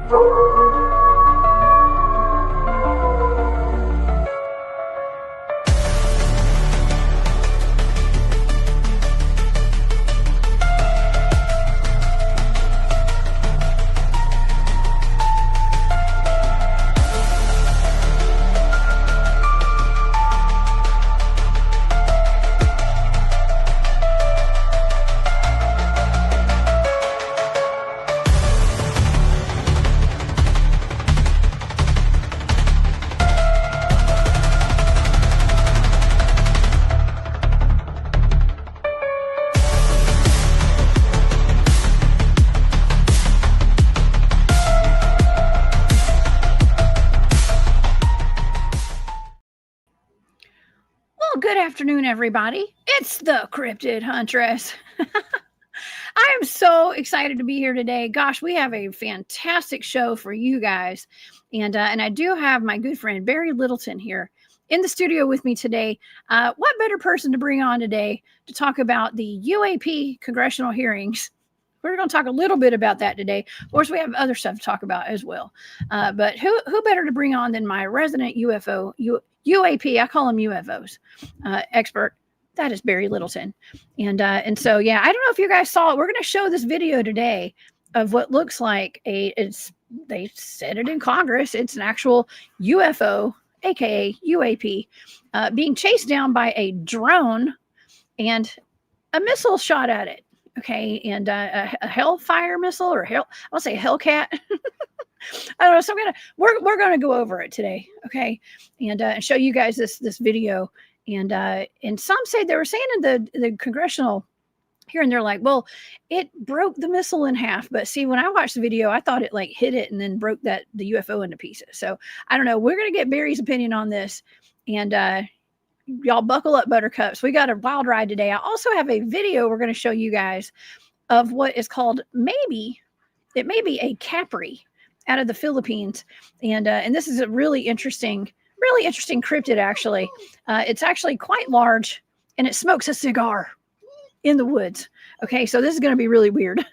Good afternoon, everybody. It's the Cryptid Huntress. I am so excited to be here today. Gosh, we have a fantastic show for you guys. And I do have my good friend, Barry Littleton, here in the studio with me today. What better person to bring on today to talk about the UAP congressional hearings? We're going to talk a little bit about that today. Of course, we have other stuff to talk about as well. But who better to bring on than my resident UFO, UAP, I call them UFOs, expert. That is Barry Littleton. And so, yeah, I don't know if you guys saw it. We're going to show this video today of what looks like they said it in Congress. It's an actual UFO, AKA UAP, being chased down by a drone and a missile shot at it. Okay. And a Hellfire missile or I'll say Hellcat. I don't know. So we're going to go over it today. Okay. And show you guys this video. And some say they were saying in the Congressional here and they're like, well, it broke the missile in half. But see, when I watched the video, I thought it like hit it and then broke the UFO into pieces. So I don't know. We're going to get Barry's opinion on this. And y'all buckle up, buttercups. We got a wild ride today. I also have a video we're going to show you guys of what is called it may be a Capri out of the Philippines. And this is a really interesting cryptid, actually. It's actually quite large, and it smokes a cigar in the woods. Okay, so this is going to be really weird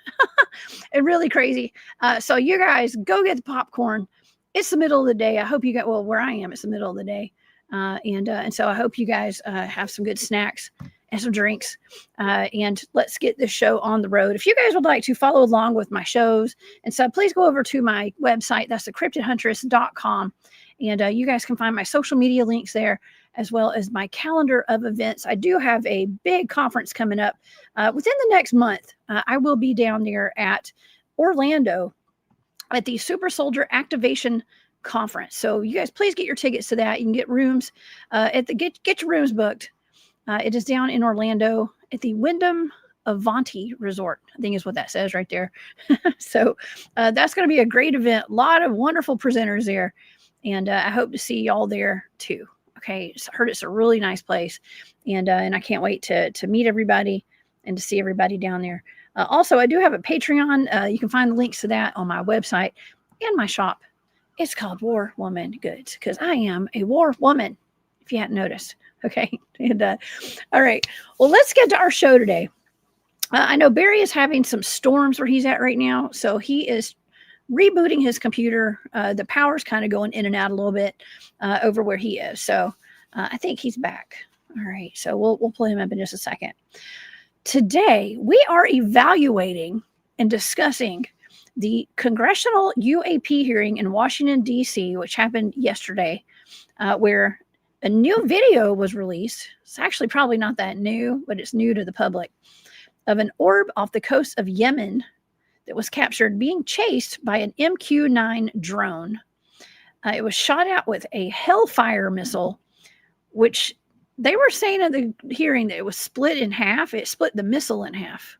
and really crazy. So you guys go get the popcorn. It's the middle of the day. I hope you got, well, where I am, it's the middle of the day. And so I hope you guys have some good snacks and some drinks. And let's get this show on the road. If you guys would like to follow along with my shows and so please go over to my website. That's thecryptidhuntress.com. And you guys can find my social media links there, as well as my calendar of events. I do have a big conference coming up within the next month. I will be down there at Orlando at the Super Soldier Activation Conference. So you guys, please get your tickets to that. You can get rooms get your rooms booked. It is down in Orlando at the Wyndham Avanti Resort, I think is what that says right there. So that's going to be a great event. A lot of wonderful presenters there. And I hope to see y'all there too. Okay. So I heard it's a really nice place. And I can't wait to meet everybody and to see everybody down there. Also, I do have a Patreon. You can find the links to that on my website and my shop. It's called War Woman Goods because I am a war woman, if you hadn't noticed. Okay. And all right. Well, let's get to our show today. I know Barry is having some storms where he's at right now. So he is rebooting his computer. The power's kind of going in and out a little bit over where he is. So I think he's back. All right. So we'll pull him up in just a second. Today, we are evaluating and discussing the Congressional UAP hearing in Washington, D.C., which happened yesterday, where a new video was released. It's actually probably not that new, but it's new to the public, of an orb off the coast of Yemen that was captured being chased by an MQ-9 drone. It was shot out with a Hellfire missile, which they were saying in the hearing that it was split in half. It split the missile in half.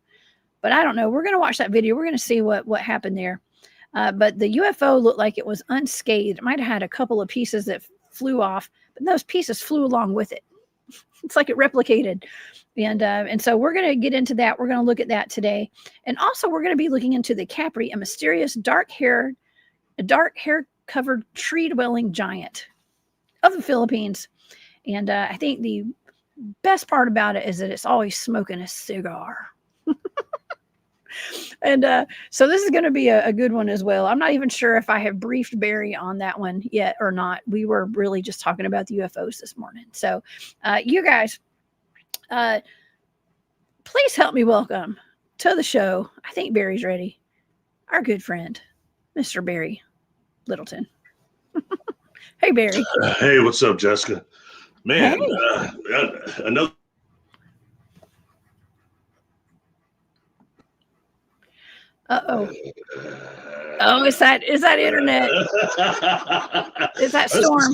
But I don't know. We're going to watch that video. We're going to see what happened there. But the UFO looked like it was unscathed. It might have had a couple of pieces that flew off, but those pieces flew along with it. It's like it replicated. And so we're going to get into that. We're going to look at that today. And also we're going to be looking into the Capri, a mysterious dark hair covered tree dwelling giant of the Philippines. And I think the best part about it is that it's always smoking a cigar. And so this is going to be a good one as well. I'm not even sure if I have briefed Barry on that one yet or not. We were really just talking about the UFOs this morning. So you guys, please help me welcome to the show. I think Barry's ready. Our good friend, Mr. Barry Littleton. Hey, Barry. Hey, what's up, Jessica? Man, Hey. Another. Uh-oh. Oh, is that internet? Is that storm?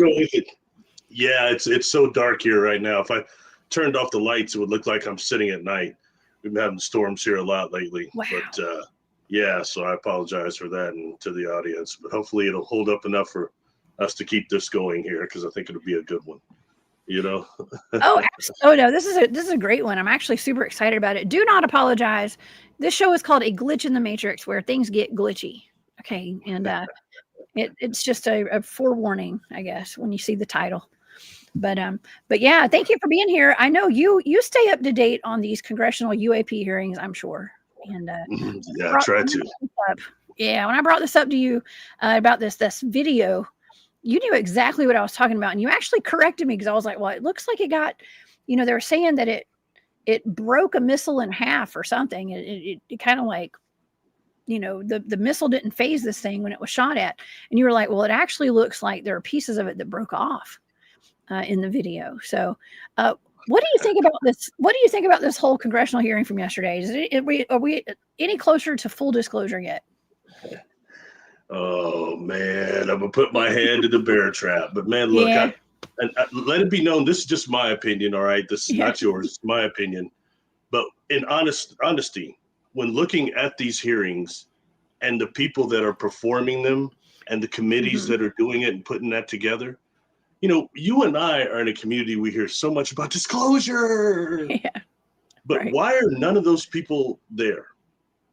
Yeah, it's so dark here right now. If I turned off the lights, it would look like I'm sitting at night. We've been having storms here a lot lately. Wow. But yeah, so I apologize for that and to the audience. But hopefully it'll hold up enough for us to keep this going here, because I think it'll be a good one. You know? Oh no, this is a great one. I'm actually super excited about it. Do not apologize. This show is called A Glitch in the Matrix, where things get glitchy. Okay, and it's just a forewarning, I guess, when you see the title. But yeah, thank you for being here. I know you stay up to date on these congressional UAP hearings, I'm sure. And yeah, try to. Yeah, when I brought this up to you about this video, you knew exactly what I was talking about, and you actually corrected me, because I was like, well, it looks like it got, they were saying that it broke a missile in half or something. It kind of like, the missile didn't phase this thing when it was shot at. And you were like, well, it actually looks like there are pieces of it that broke off in the video. So what do you think about this? What do you think about this whole congressional hearing from yesterday? Are we any closer to full disclosure yet? Oh man, I'm gonna put my hand in the bear trap. But man, look, Yeah. Let it be known, this is just my opinion. All right, this is not yours. It's my opinion. But in honesty, when looking at these hearings and the people that are performing them and the committees that are doing it and putting that together, you and I are in a community, we hear so much about disclosure. Yeah. But why are none of those people there?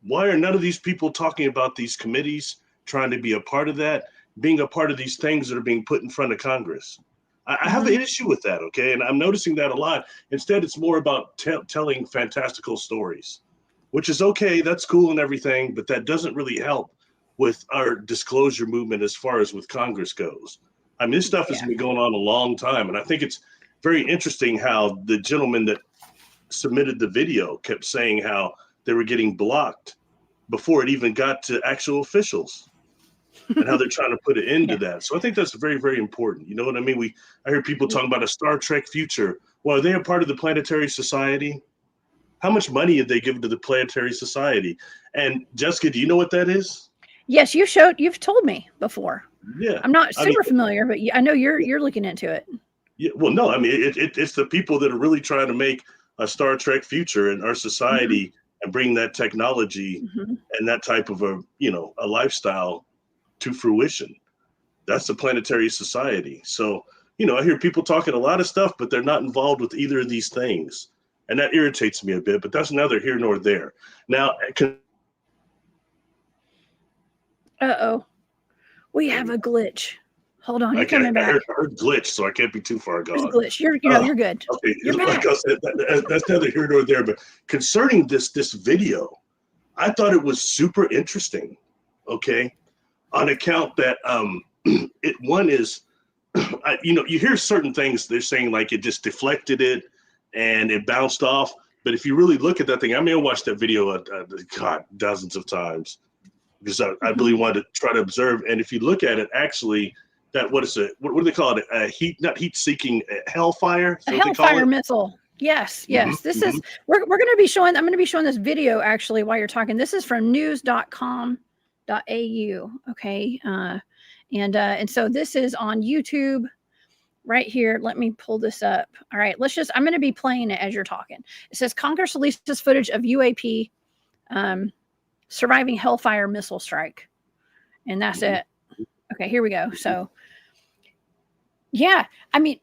Why are none of these people talking about these committees, trying to be a part of that, being a part of these things that are being put in front of Congress? I have an issue with that, okay? And I'm noticing that a lot. Instead, it's more about telling fantastical stories, which is okay. That's cool and everything, but that doesn't really help with our disclosure movement as far as with Congress goes. I mean, this stuff has been going on a long time, and I think it's very interesting how the gentleman that submitted the video kept saying how they were getting blocked before it even got to actual officials, and how they're trying to put an end to that. So I think that's very, very important. You know what I mean? I hear people talking about a Star Trek future. Well, are they a part of the Planetary Society? How much money did they give to the Planetary Society? And Jessica, do you know what that is? Yes, you've told me before. Yeah. I'm not super familiar, but I know you're looking into it. Yeah. Well, no, I mean, it's the people that are really trying to make a Star Trek future in our society and bring that technology and that type of a lifestyle to fruition. That's the Planetary Society. So, I hear people talking a lot of stuff, but they're not involved with either of these things. And that irritates me a bit, but that's neither here nor there. Now, we have a glitch. Hold on, you're coming back. I heard glitch, so I can't be too far gone. There's a glitch. You're good. Okay, you're like I said, that's neither here nor there. But concerning this video, I thought it was super interesting. Okay, on account that you hear certain things they're saying, like it just deflected it and it bounced off. But if you really look at that thing, I may have watched that video dozens of times, because I really wanted to try to observe. And if you look at it, actually, what do they call it? Not heat-seeking, Hellfire? A Hellfire missile. Yes. This is we're going to be showing. I'm going to be showing this video actually while you're talking. This is from news.com.au. Okay, and so this is on YouTube right here. Let me pull this up. All right, I'm going to be playing it as you're talking. It says Congress releases footage of UAP surviving Hellfire missile strike, and that's it. Okay, here we go. So, yeah, I mean,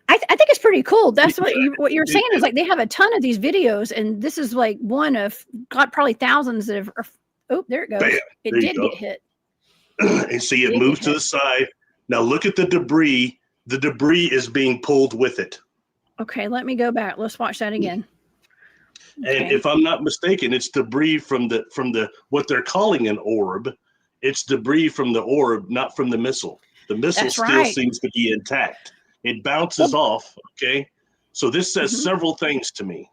I think it's pretty cool. That's what you're saying is like they have a ton of these videos, and this is like one of probably thousands that have. Oh, there it goes. Bam, it did get hit. And see, it moves to the side. Now look at the debris. The debris is being pulled with it. Okay, let me go back. Let's watch that again. And Okay. if I'm not mistaken, it's debris from the what they're calling an orb. It's debris from the orb, not from the missile. The missile That's still right. seems to be intact. It bounces Well, off. Okay. So this says mhm. several things to me.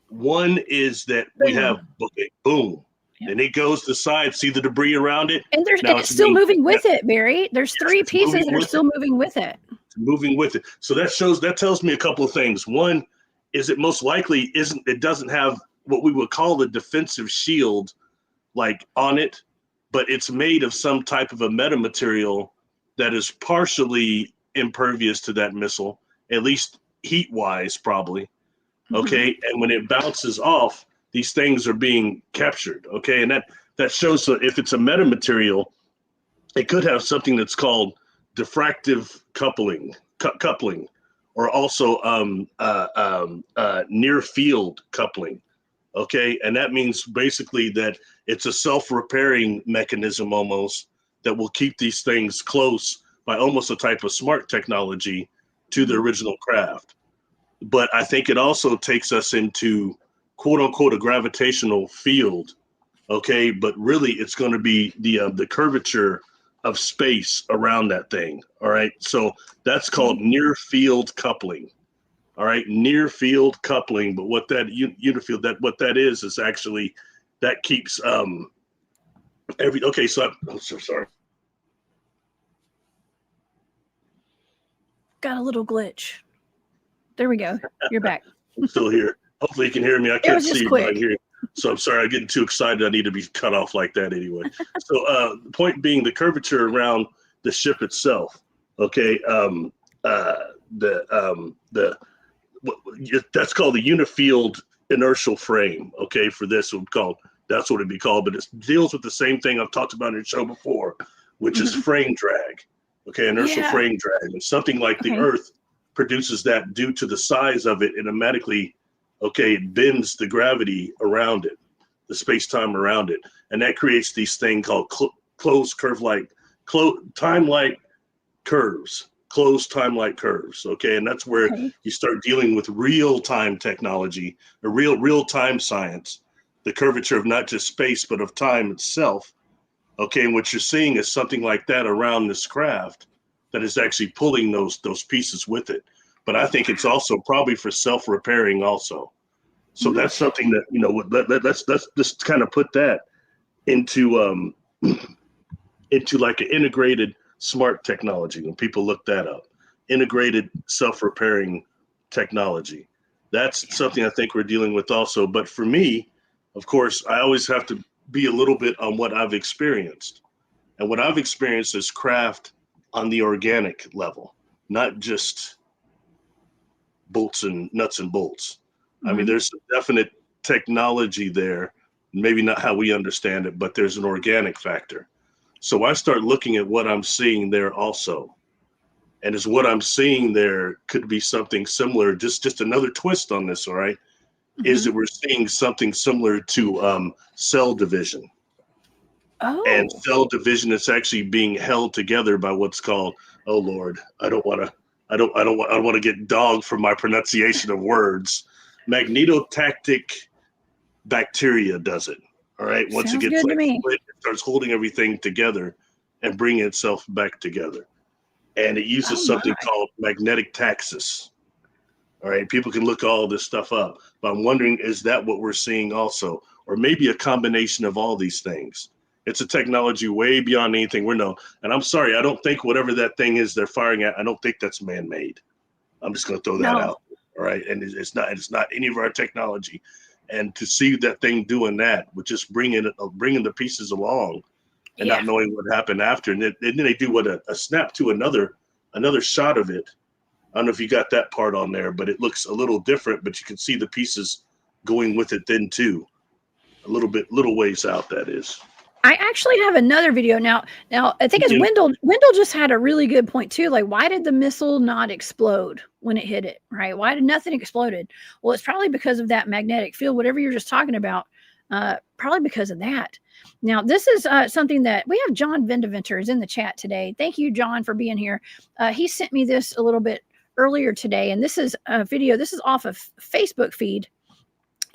One is that we have, Boom. okay, boom, Yeah. and it goes to the side. See the debris around it? And Now it's it's still being, moving yes, with it, Barry. There's three it's moving pieces that are with it. still moving with it. It's moving with it. So that tells me a couple of things. One is it most likely it doesn't have what we would call the defensive shield like on it, but it's made of some type of a metamaterial that is partially impervious to that missile, at least heat wise, probably. Mhm. Okay. And when it bounces off, these things are being captured. Okay. And that shows that if it's a metamaterial, it could have something that's called diffractive coupling, or also near field coupling. Okay. And that means basically that it's a self-repairing mechanism almost that will keep these things close by almost a type of smart technology to the Mhm. original craft. But I think it also takes us into quote unquote a gravitational field. Okay. But really it's going to be the curvature of space around that thing. All right. So that's called Okay. near field coupling. All right, near field coupling. But what that unifield, what that is actually that keeps every. Okay, so I'm so sorry. Got a little glitch. There we go. You're back. I'm still here. Hopefully you can hear me. I It can't was see just you, but I can quick. hear you. So I'm sorry, I'm getting too excited. I need to be cut off like that anyway. So the point being the curvature around the ship itself. Okay, the that's called the unifield inertial frame. Okay, for this would call that's what it'd be called, but it deals with the same thing I've talked about in the show before, which is Mhm. frame drag. Okay, inertial Yeah. frame drag, and something like the Okay. Earth produces that due to the size of it. It automatically, okay, it bends the gravity around it, the space time around it, and that creates these things called closed curve like time like curves, closed time-like curves. Okay, and that's where Okay. you start dealing with real-time technology, or real-time science, the curvature of not just space but of time itself. Okay, and what you're seeing is something like that around this craft that is actually pulling those pieces with it. But I think it's also probably for self-repairing also. So Mhm. that's something that let's just kind of put that into into like an integrated smart technology. When people look that up, integrated self-repairing technology, that's Yeah. something I think we're dealing with also. But for me, of course, I always have to be a little bit on what I've experienced, and what I've experienced is craft on the organic level, not just bolts and nuts and bolts. I mean, Mhm. there's some definite technology there, maybe not how we understand it, but there's an organic factor. So I start looking at what I'm seeing there also. And is what I'm seeing there could be something similar, just another twist on this, all right? Is Mhm. that we're seeing something similar to cell division. And Oh. cell division is actually being held together by what's called, oh Lord, I don't want to get dogged for my pronunciation of words. Magnetotactic bacteria does it. All right. Once it Sounds gets good to like me. split, it starts holding everything together and bringing itself back together. And it Oh uses my. something called magnetic taxis. All right. People can look all this stuff up, but I'm wondering, is that what we're seeing also? Or maybe a combination of all these things? It's a technology way beyond anything we're known. And I'm sorry, I don't think whatever that thing is they're firing at, I don't think that's man made. I'm just going to throw that No. out. All right. And it's not any of our technology. And to see that thing doing that, with just bringing the pieces along and Yeah. not knowing what happened after. And then they do what a snap to another shot of it. I don't know if you got that part on there, but it looks a little different, but you can see the pieces going with it then too. A little ways out, that is. I actually have another video now. Now I think it's Mhm. Wendell. Wendell just had a really good point too. Like, why did the missile not explode when it hit it? Right? Why did nothing exploded? Well, it's probably because of that magnetic field. Whatever you're just talking about, probably because of that. Now, this is something that we have. John Vendeventer is in the chat today. Thank you, John, for being here. He sent me this a little bit earlier today, and this is a video. This is off of Facebook feed.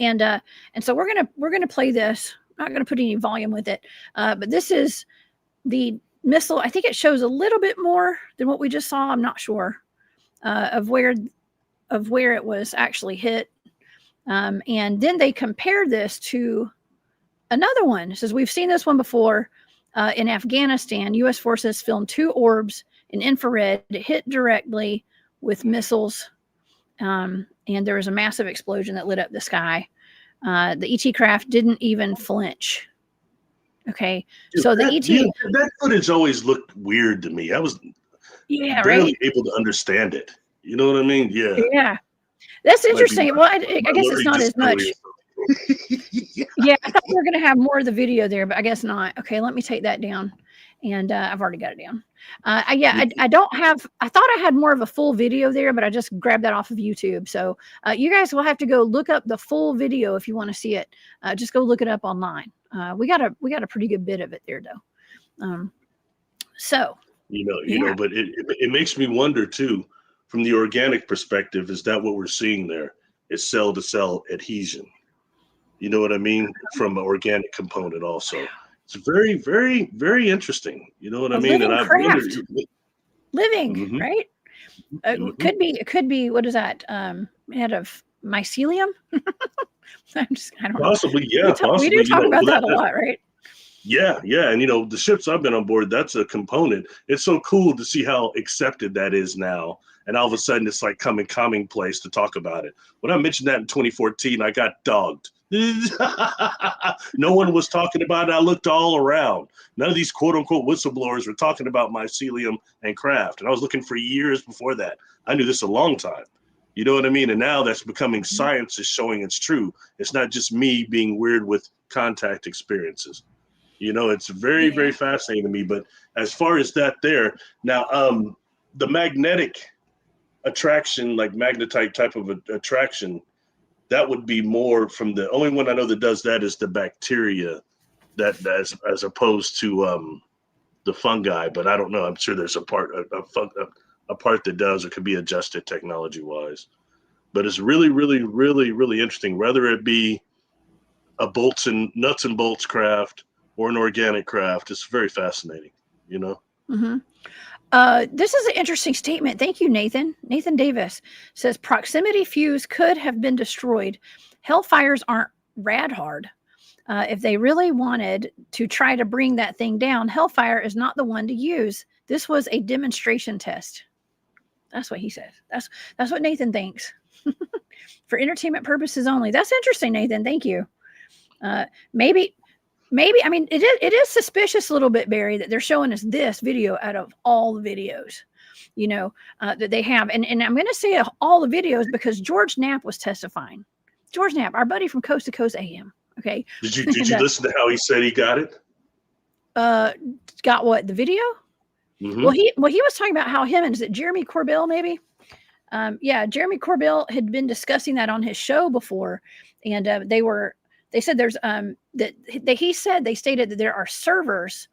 And so we're gonna play this. I'm not gonna put any volume with it, but this is the Missle. I think it shows a little bit more than what we just saw. I'm not sure of where it was actually hit. And then they compared this to another one. It says, we've seen this one before in Afghanistan. U.S. forces filmed 2 orbs in infrared hit directly with missiles. And there was a massive explosion that lit up the sky. The ET craft didn't even flinch. Okay. Dude, So that footage always looked weird to me. I was barely able to understand it. You know what I mean? Yeah. Yeah. That's interesting. Well, I guess it's not as much. Yeah, I thought we were going to have more of the video there, but I guess not. Okay, let me take that down. And I've already got it down. I don't have, I thought I had more of a full video there, but I just grabbed that off of YouTube. So you guys will have to go look up the full video if you want to see it. Just go look it up online. We got a pretty good bit of it there, though. So but it makes me wonder too, from the organic perspective, is that what we're seeing there? Is cell to cell adhesion? You know what I mean? From an organic component also. It's very, very, very interesting. You know what I mean? And I've wondered, living, right? It could be, what is that? Out of mycelium? I don't know. Possibly, yeah. We do talk about that a lot, right? Yeah. And the ships I've been on board, that's a component. It's so cool to see how accepted that is now. And all of a sudden it's like commonplace to talk about it. When I mentioned that in 2014, I got dogged. No one was talking about it. I looked all around. None of these quote unquote whistleblowers were talking about mycelium and craft. And I was looking for years before that. I knew this a long time. You know what I mean? And now that's becoming science is showing it's true. It's not just me being weird with contact experiences. It's very, very fascinating to me. But as far as that there, now the magnetic attraction, like magnetite type of attraction, that would be more from the only one I know that does that is the bacteria, that as opposed to the fungi. But I don't know. I'm sure there's a part that does or could be adjusted technology wise. But it's really, really, really, really interesting. Whether it be a nuts and bolts craft or an organic craft, it's very fascinating. Mm-hmm. This is an interesting statement. Thank you, Nathan. Nathan Davis says proximity fuse could have been destroyed. Hellfires aren't rad hard. If they really wanted to try to bring that thing down, Hellfire is not the one to use. This was a demonstration test. That's what he says. That's what Nathan thinks. For entertainment purposes only. That's interesting, Nathan. Thank you. Maybe, I mean, it is suspicious a little bit, Barry, that they're showing us this video out of all the videos, that they have. And I'm going to say all the videos because George Knapp was testifying. George Knapp, our buddy from Coast to Coast AM. Okay. Did you listen to how he said he got it? Got what? The video? Mm-hmm. Well, he was talking about how him and is it Jeremy Corbell maybe? Jeremy Corbell had been discussing that on his show before, and they said there's they stated that there are servers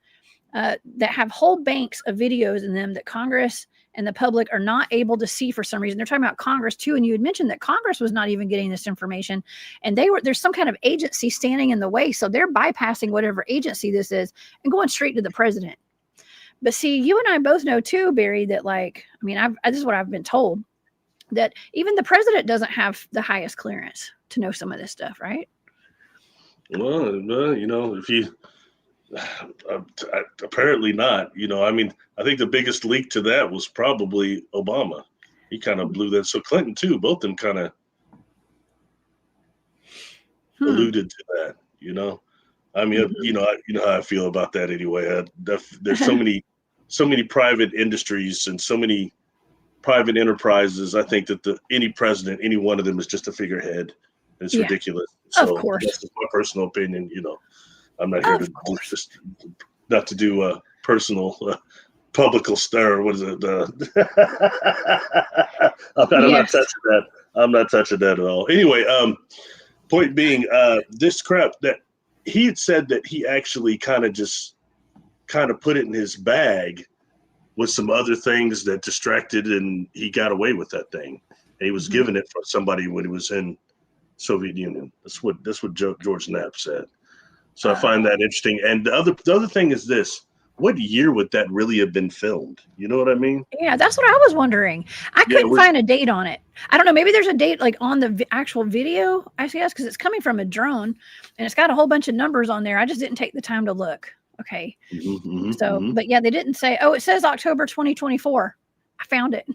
that have whole banks of videos in them that Congress and the public are not able to see for some reason. They're talking about Congress too, and you had mentioned that Congress was not even getting this information, and there's some kind of agency standing in the way, so they're bypassing whatever agency this is and going straight to the president. But see, you and I both know too, Barry, that this is what I've been told, that even the president doesn't have the highest clearance to know some of this stuff, right? Well, if you apparently not, I think the biggest leak to that was probably Obama. He kind of blew that. So Clinton too, both of them kind of alluded to that, I mean, you know how I feel about that anyway. There's so many private industries and so many private enterprises. I think that any president, any one of them is just a figurehead. It's ridiculous. So of course, that's my personal opinion. I'm not here not to do a personal publical stir. What is it? I'm not touching that. I'm not touching that at all. Anyway, point being, this crap that he had said that he actually kind of put it in his bag with some other things that distracted, and he got away with that thing. And he was giving it for somebody when he was in Soviet Union. That's what George Knapp said. So I find that interesting. And the other thing is this: what year would that really have been filmed? You know what I mean? Yeah, that's what I was wondering. I couldn't find a date on it. I don't know. Maybe there's a date like on the actual video, I guess, because it's coming from a drone and it's got a whole bunch of numbers on there. I just didn't take the time to look. Okay. But yeah, they didn't say, oh, it says October 2024. I found it.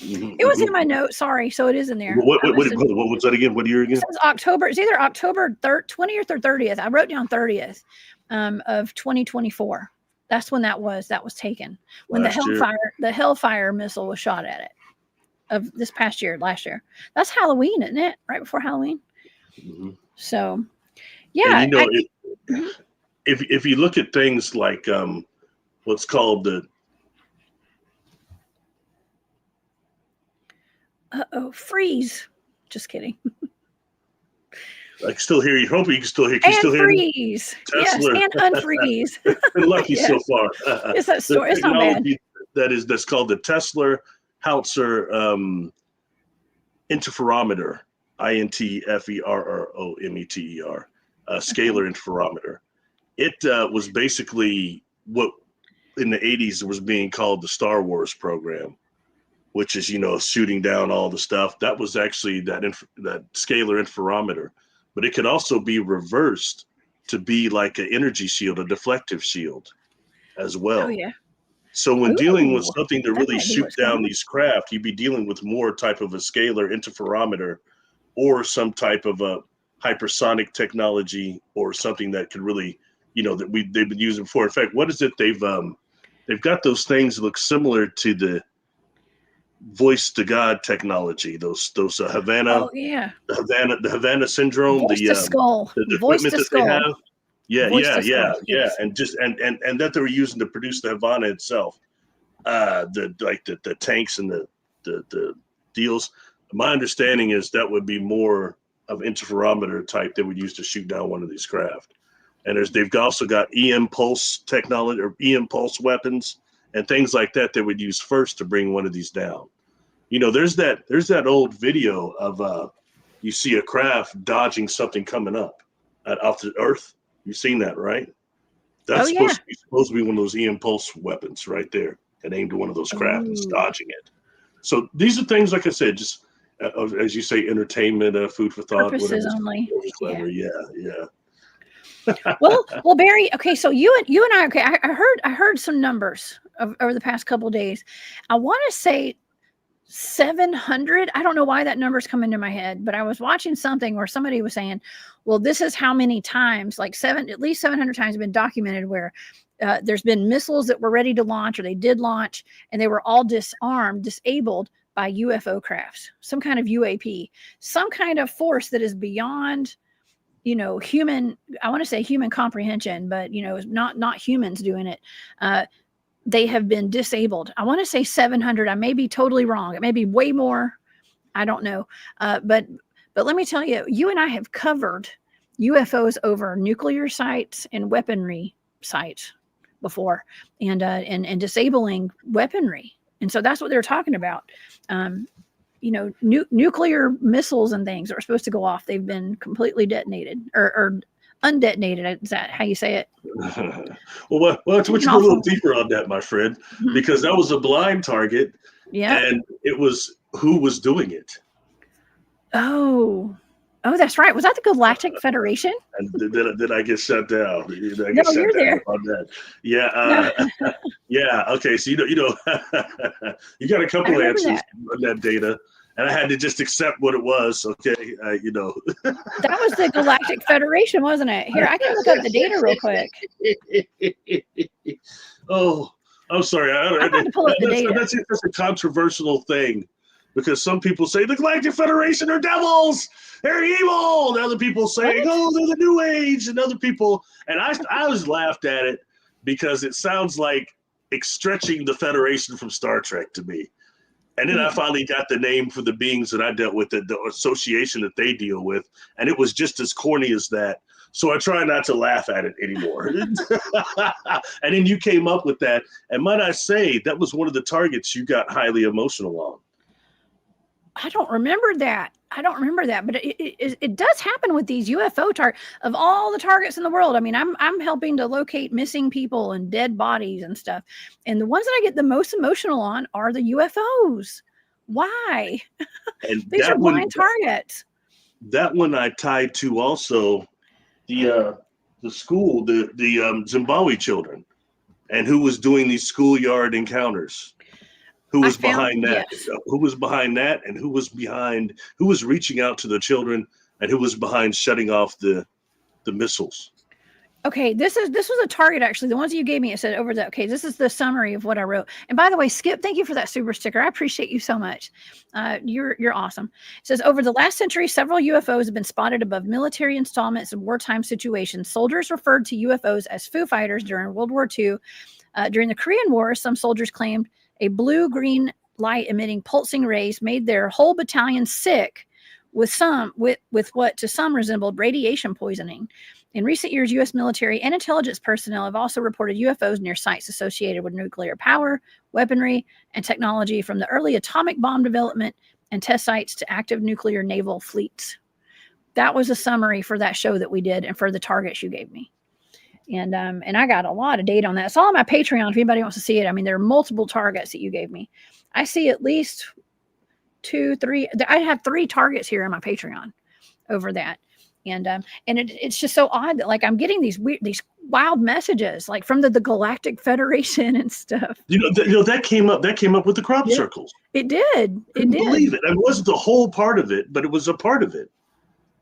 It was in my notes. Sorry. So it is in there. What was that again? What year again? It says October. It's either October 20th or 30th. I wrote down 30th of 2024. That's when that was taken. When the Hellfire missile was shot at it of this last year. That's Halloween, isn't it? Right before Halloween. So, yeah. And if you look at things like what's called the freeze. Just kidding. I can still hear you. Hopefully you can still hear. Can you still hear me? Freeze. Yes, and unfreeze. Been lucky so far. It's that story. It's not bad. That's called the Tesla-Hauser interferometer. INTFERROMETER. Scalar interferometer. It was basically what in the 80s was being called the Star Wars program, which is, shooting down all the stuff. That was actually that scalar interferometer, but it could also be reversed to be like an energy shield, a deflective shield as well. Oh, yeah. So when dealing with something to really shoot down these craft, you'd be dealing with more type of a scalar interferometer or some type of a hypersonic technology or something that could really, they've been using before. In fact, what is it? They've got those things that look similar to the voice to God technology, those Havana, the Havana syndrome, voice to skull, the voice equipment to that skull. they have. Yeah, Yes. and just and that they were using to produce the Havana itself, the tanks and the deals. My understanding is that would be more of interferometer type they would use to shoot down one of these craft. And they've also got EM pulse technology or EM pulse weapons and things like that they would use first to bring one of these down. There's that old video of you see a craft dodging something coming up off the earth. You've seen that, right? That's supposed to be one of those EM pulse weapons right there and aimed at one of those craft and dodging it. So these are things, like I said, just as you say, entertainment, food for thought. Purposes only. Clever. Yeah. well, Barry. Okay, so you and I. Okay, I heard some numbers over the past couple of days. I want to say 700. I don't know why that number's come into my head, but I was watching something where somebody was saying, "Well, this is how many times, like at least 700 times, have been documented where there's been missiles that were ready to launch or they did launch, and they were all disabled." By UFO crafts, some kind of UAP, some kind of force that is beyond, human. I want to say human comprehension, but not humans doing it. They have been disabled. I want to say 700. I may be totally wrong. It may be way more. I don't know. But let me tell you, you and I have covered UFOs over nuclear sites and weaponry sites before, and disabling weaponry. And so that's what they're talking about. Nuclear missiles and things that are supposed to go off. They've been completely detonated or undetonated. Is that how you say it? Well, let's go a little deeper on that, my friend, because that was a blind target. Yeah. And it was who was doing it. Oh, that's right. Was that the Galactic Federation? And did I get shut down? No, you're there. On that. Yeah. Yeah. Okay. So you got a couple of answers on that data, and I had to just accept what it was. Okay. That was the Galactic Federation, wasn't it? Here, I can look up the data real quick. Oh, I'm sorry. I'm going to pull up the data. That's a controversial thing. Because some people say the Galactic Federation are devils, they're evil. And other people saying, oh, they're the New Age, and other people. And I always laughed at it because it sounds like stretching the Federation from Star Trek to me. And then I finally got the name for the beings that I dealt with, the association that they deal with, and it was just as corny as that. So I try not to laugh at it anymore. And then you came up with that, and might I say, that was one of the targets you got highly emotional on. I don't remember that. But it does happen with these UFO targets. Of all the targets in the world, I mean, I'm helping to locate missing people and dead bodies and stuff. And the ones that I get the most emotional on are the UFOs. Why? And These are blind targets. That one I tied to also the school, the Zimbabwe children, and who was doing these schoolyard encounters. Who was behind that? Yes. Who was behind that, and who was reaching out to the children, and who was behind shutting off the missiles? Okay, this was a target, actually. The ones that you gave me, it said over the, okay, this is the summary of what I wrote. And by the way, Skip, thank you for that super sticker. I appreciate you so much. You're awesome. It says, over the last century, several UFOs have been spotted above military installments in wartime situations. Soldiers referred to UFOs as Foo Fighters during World War II. During the Korean War, some soldiers claimed a blue-green light emitting pulsing rays made their whole battalion sick with what to some resembled radiation poisoning. In recent years, U.S. military and intelligence personnel have also reported UFOs near sites associated with nuclear power, weaponry, and technology, from the early atomic bomb development and test sites to active nuclear naval fleets. That was a summary for that show that we did and for the targets you gave me. And I got a lot of data on that. It's all on my Patreon if anybody wants to see it. I mean, there are multiple targets that you gave me. I see at least 2, 3. I have 3 targets here in my Patreon over that. And it's just so odd that, like, I'm getting these wild messages, like, from the Galactic Federation and stuff. That came up with the crop circles. It did. It did. Believe it. It wasn't the whole part of it, but it was a part of it.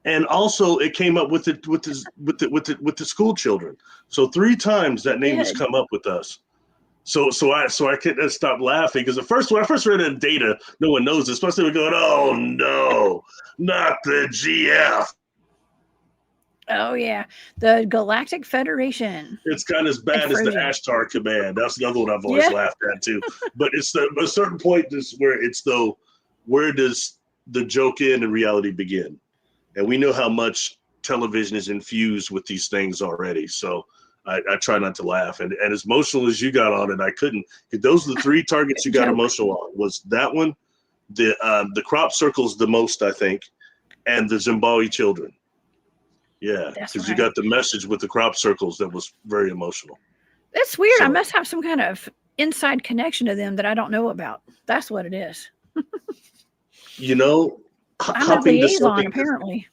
And also, it came up with the school children. So 3 times that name has come up with us. So I couldn't stop laughing, because when I first read the data, no one knows this. Especially we're going, oh no, not the GF. Oh yeah, the Galactic Federation. It's kind of as bad as the Ashtar Command. That's another one I've always laughed at too. But it's a certain point where does the joke end and reality begin? And we know how much television is infused with these things already. So I try not to laugh. And as emotional as you got on it, I couldn't. Those are the 3 targets you got emotional on. Was that one, the crop circles the most, I think, and the Zimbabwe children. Yeah, because you got the message with the crop circles that was very emotional. That's weird. I must have some kind of inside connection to them that I don't know about. That's what it is. I'm a liaison, apparently.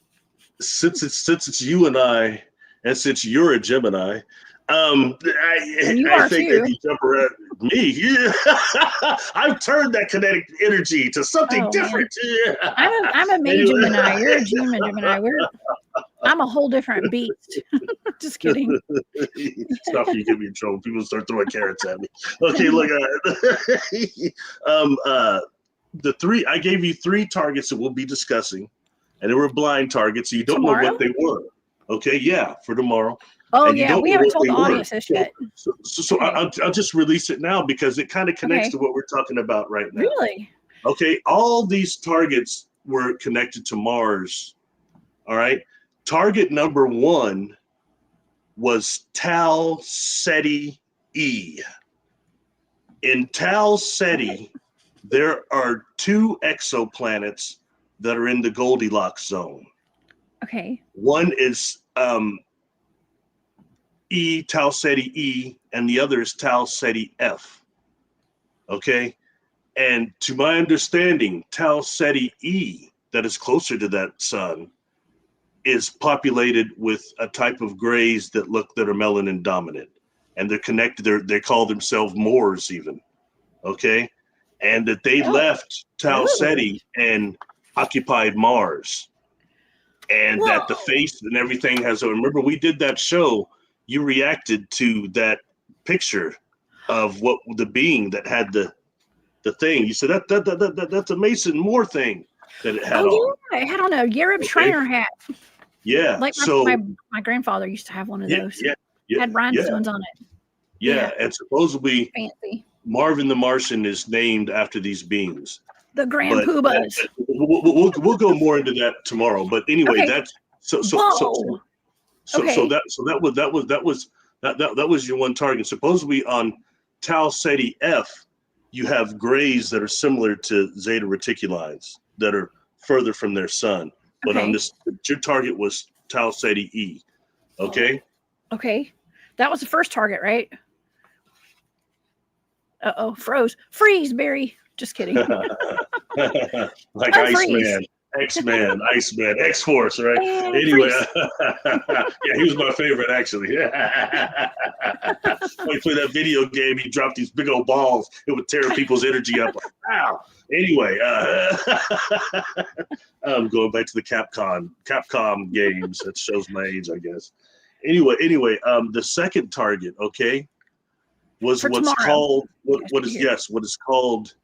Since it's you and I, and since you're a Gemini, I think that you jump around me. Yeah. I've turned that kinetic energy to something different. Yeah. I'm a May Gemini. You're a Gemini. I'm a whole different beast. Just kidding. Stop! You get me in trouble. People start throwing carrots at me. Okay, look. I gave you 3 targets that we'll be discussing, and they were blind targets, so you don't know what they were. Okay, yeah, for tomorrow. Oh yeah, we haven't told the audience this yet. So okay. I'll just release it now, because it kind of connects to what we're talking about right now. Really? Okay, all these targets were connected to Mars. All right. Target number 1 was Tau Ceti E. In Tau Ceti, there are 2 exoplanets that are in the Goldilocks zone. Okay. One is Tau Ceti E, and the other is Tau Ceti F. Okay. And to my understanding, Tau Ceti E, that is closer to that sun, is populated with a type of grays that are melanin dominant, and they're connected. They call themselves Moors even. Okay. And that they left Tau Ceti and occupied Mars, and that the face and everything has. Remember, we did that show. You reacted to that picture of what the being that had the thing. You said that's a Mason Moore thing that it had on. Yeah, it had on a Yarib Shriner hat. Yeah. Like my grandfather used to have one of those. Yeah. Had rhinestones on it. Yeah, and supposedly fancy. Marvin the Martian is named after these beings. The Grand Poobahs. We'll go more into that tomorrow. But anyway, that's so that was your one target. Supposedly on Tau Ceti F, you have grays that are similar to Zeta Reticulans. that are further from their sun. But Okay. on this, your target was Tau Ceti E. Okay. Okay. That was the first target, right? Uh-oh, froze. Freeze, Barry. Just kidding. Like Unfreeze. Iceman, X-Man, Iceman, X-Force, right? And Anyway, freeze. yeah, he was my favorite, actually. When he played that video game, he dropped these big old balls. It would tear people's energy up. Like, wow. Anyway, I'm going back to the Capcom games. That shows my age, I guess. Anyway, the second target, okay, was For what's tomorrow. called what is called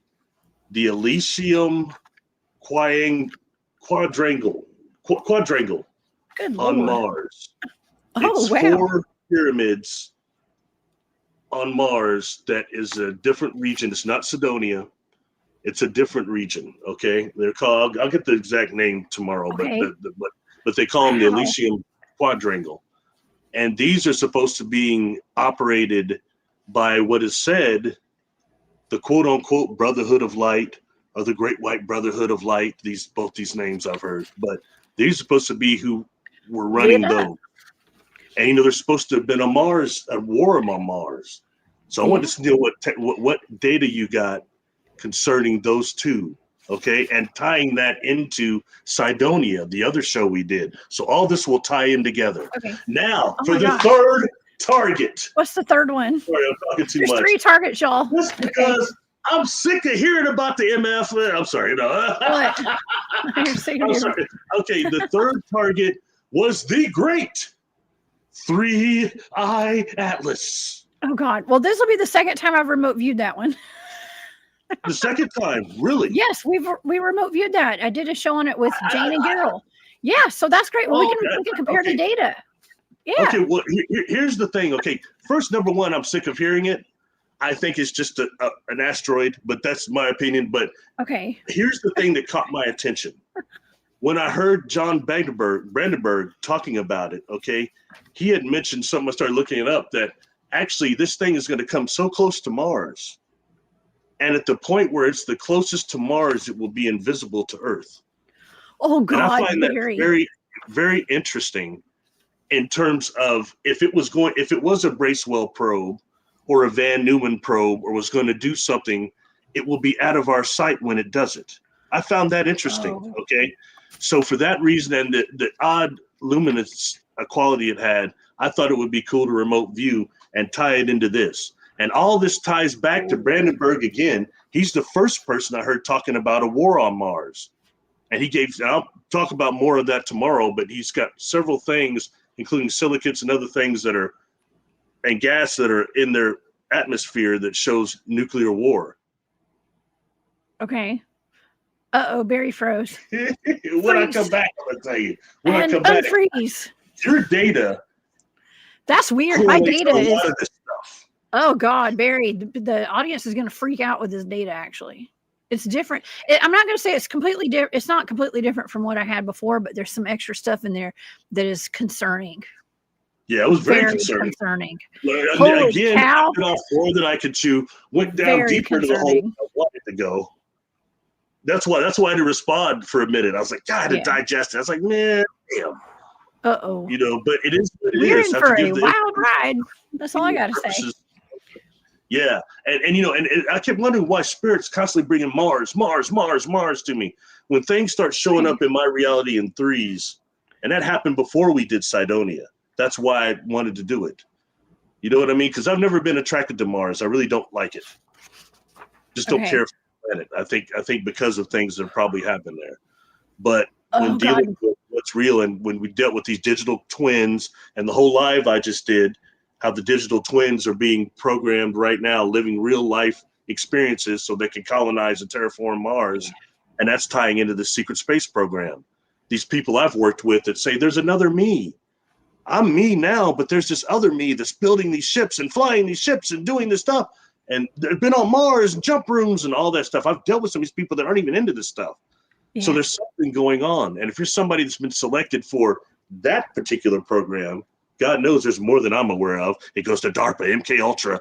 the Elysium quadrangle Good on Lord. Mars. Oh, It's wow. 4 pyramids on Mars that is a different region. It's not Sidonia. It's a different region. Okay, they're called. I'll get the exact name tomorrow, Okay. but they call them the Wow. Elysium quadrangle, and these are supposed to be operated by what is said the quote unquote Brotherhood of Light or the Great White Brotherhood of Light. Both these names I've heard, but these are supposed to be who were running those. And there's supposed to have been a war on Mars. So I wanted to know what data you got concerning those two, okay, and tying that into Sidonia, the other show we did. So all this will tie in together. Okay. Now for the third target. What's the third one? Sorry, I'm talking too There's much. 3 targets, y'all. Just because I'm sick of hearing about the MF. I'm sorry, no. What? You're sick of I'm sorry. Okay, the third target was the great 3-Eye Atlas. Oh God. Well, this will be the second time I've remote viewed that one. The second time, really? Yes, we remote viewed that. I did a show on it with Jane and Gerald. Yeah, so that's great. Well, we can compare the data. Yeah. Okay, well, here's the thing. Okay, first, number one, I'm sick of hearing it. I think it's just an asteroid, but that's my opinion. But okay, here's the thing that caught my attention. When I heard John Brandenburg talking about it, okay, he had mentioned something. I started looking it up that actually this thing is going to come so close to Mars. And at the point where it's the closest to Mars, it will be invisible to Earth. Oh God, and I find that very, very interesting in terms of if it was a Bracewell probe or a Van Neumann probe or was going to do something, it will be out of our sight when it does it. I found that interesting. Okay. So for that reason and the odd luminous quality it had, I thought it would be cool to remote view and tie it into this. And all this ties back to Brandenburg again. He's the first person I heard talking about a war on Mars. And I'll talk about more of that tomorrow, but he's got several things, including silicates and other things and gas that are in their atmosphere that shows nuclear war. Okay. Uh-oh, Barry froze. When I come back, I'm going to tell you. When I come back, unfreeze. Your data. That's weird. My data is. A lot of this stuff. Oh God, Barry, the audience is going to freak out with this data. Actually, it's different. I'm not going to say it's completely different. It's not completely different from what I had before, but there's some extra stuff in there that is concerning. Yeah, it was very concerning. Holy again, cow. I bit off more than I could chew. Went down deeper into the hole I wanted to go. That's why I had to respond for a minute. I was like, God, I had to digest it. I was like, man, damn. Uh-oh. But it is what it We're is. in for a wild ride. That's all I got to say. Yeah. And I kept wondering why Spirit's constantly bringing Mars to me. When things start showing up in my reality in threes, and that happened before we did Sidonia. That's why I wanted to do it. You know what I mean? Because I've never been attracted to Mars. I really don't like it. Just don't care for the planet. I think because of things that probably happened there. But when dealing with what's real and when we dealt with these digital twins and the whole live I just did, how the digital twins are being programmed right now, living real life experiences so they can colonize and terraform Mars. Yeah. And that's tying into the secret space program. These people I've worked with that say there's another me. I'm me now, but there's this other me that's building these ships and flying these ships and doing this stuff. And they've been on Mars and jump rooms and all that stuff. I've dealt with some of these people that aren't even into this stuff. Yeah. So there's something going on. And if you're somebody that's been selected for that particular program, God knows there's more than I'm aware of. It goes to DARPA, MK Ultra,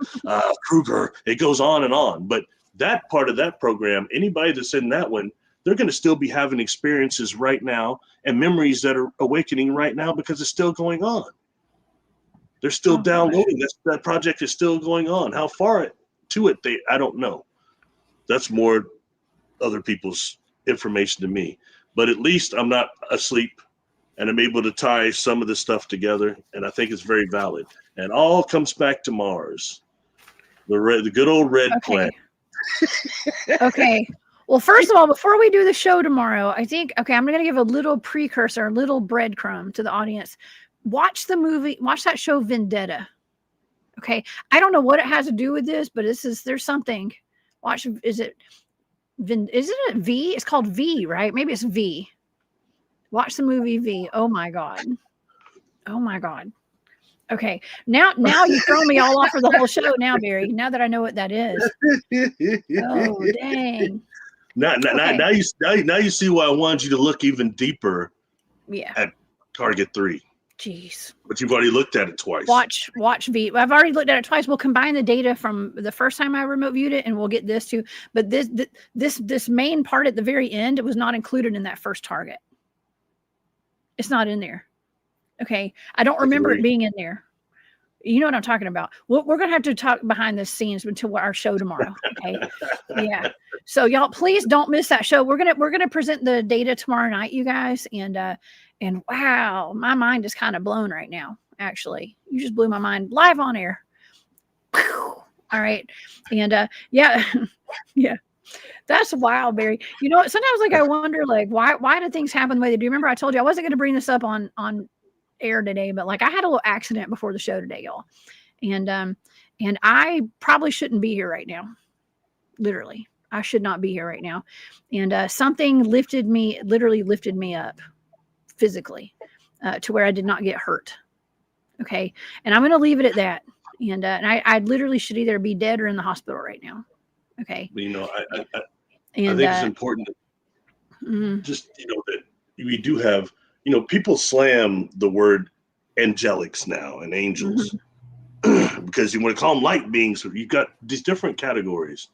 Kruger. It goes on and on. But that part of that program, anybody that's in that one, they're going to still be having experiences right now and memories that are awakening right now because it's still going on. They're still downloading. That project is still going on. How far to it, I don't know. That's more other people's information to me. But at least I'm not asleep, and I'm able to tie some of this stuff together, and I think it's very valid. And all comes back to Mars, the good old red planet. Okay. Well, first of all, before we do the show tomorrow, I think, I'm going to give a little precursor, a little breadcrumb to the audience. Watch that show Vendetta. Okay. I don't know what it has to do with this, but there's something. Is it V? It's called V, right? Maybe it's V. Watch the movie V. Oh my God. Okay. Now you throw me all off for the whole show now, Barry, now that I know what that is. Oh, dang. Now you see why I wanted you to look even deeper at Target 3. Jeez. But you've already looked at it twice. Watch V. I've already looked at it twice. We'll combine the data from the first time I remote viewed it, and we'll get this too. But this main part at the very end, it was not included in that first Target. It's not in there. Okay. I don't remember it being in there. You know what I'm talking about. We're going to have to talk behind the scenes until our show tomorrow. Okay. Yeah. So y'all, please don't miss that show. We're going to present the data tomorrow night, you guys. And wow, my mind is kind of blown right now. Actually, you just blew my mind live on air. All right. And yeah. That's wild, Barry. You know, sometimes like I wonder, like, why do things happen the way they do? Remember, I told you I wasn't going to bring this up on air today, but like I had a little accident before the show today, y'all. And I probably shouldn't be here right now. Literally, I should not be here right now. And something literally lifted me up physically to where I did not get hurt. Okay. And I'm going to leave it at that. And I literally should either be dead or in the hospital right now. Okay. You know, I think it's important to just, you know, that we do have, you know, people slam the word angelics now and angels because you want to call them light beings. So you've got these different categories,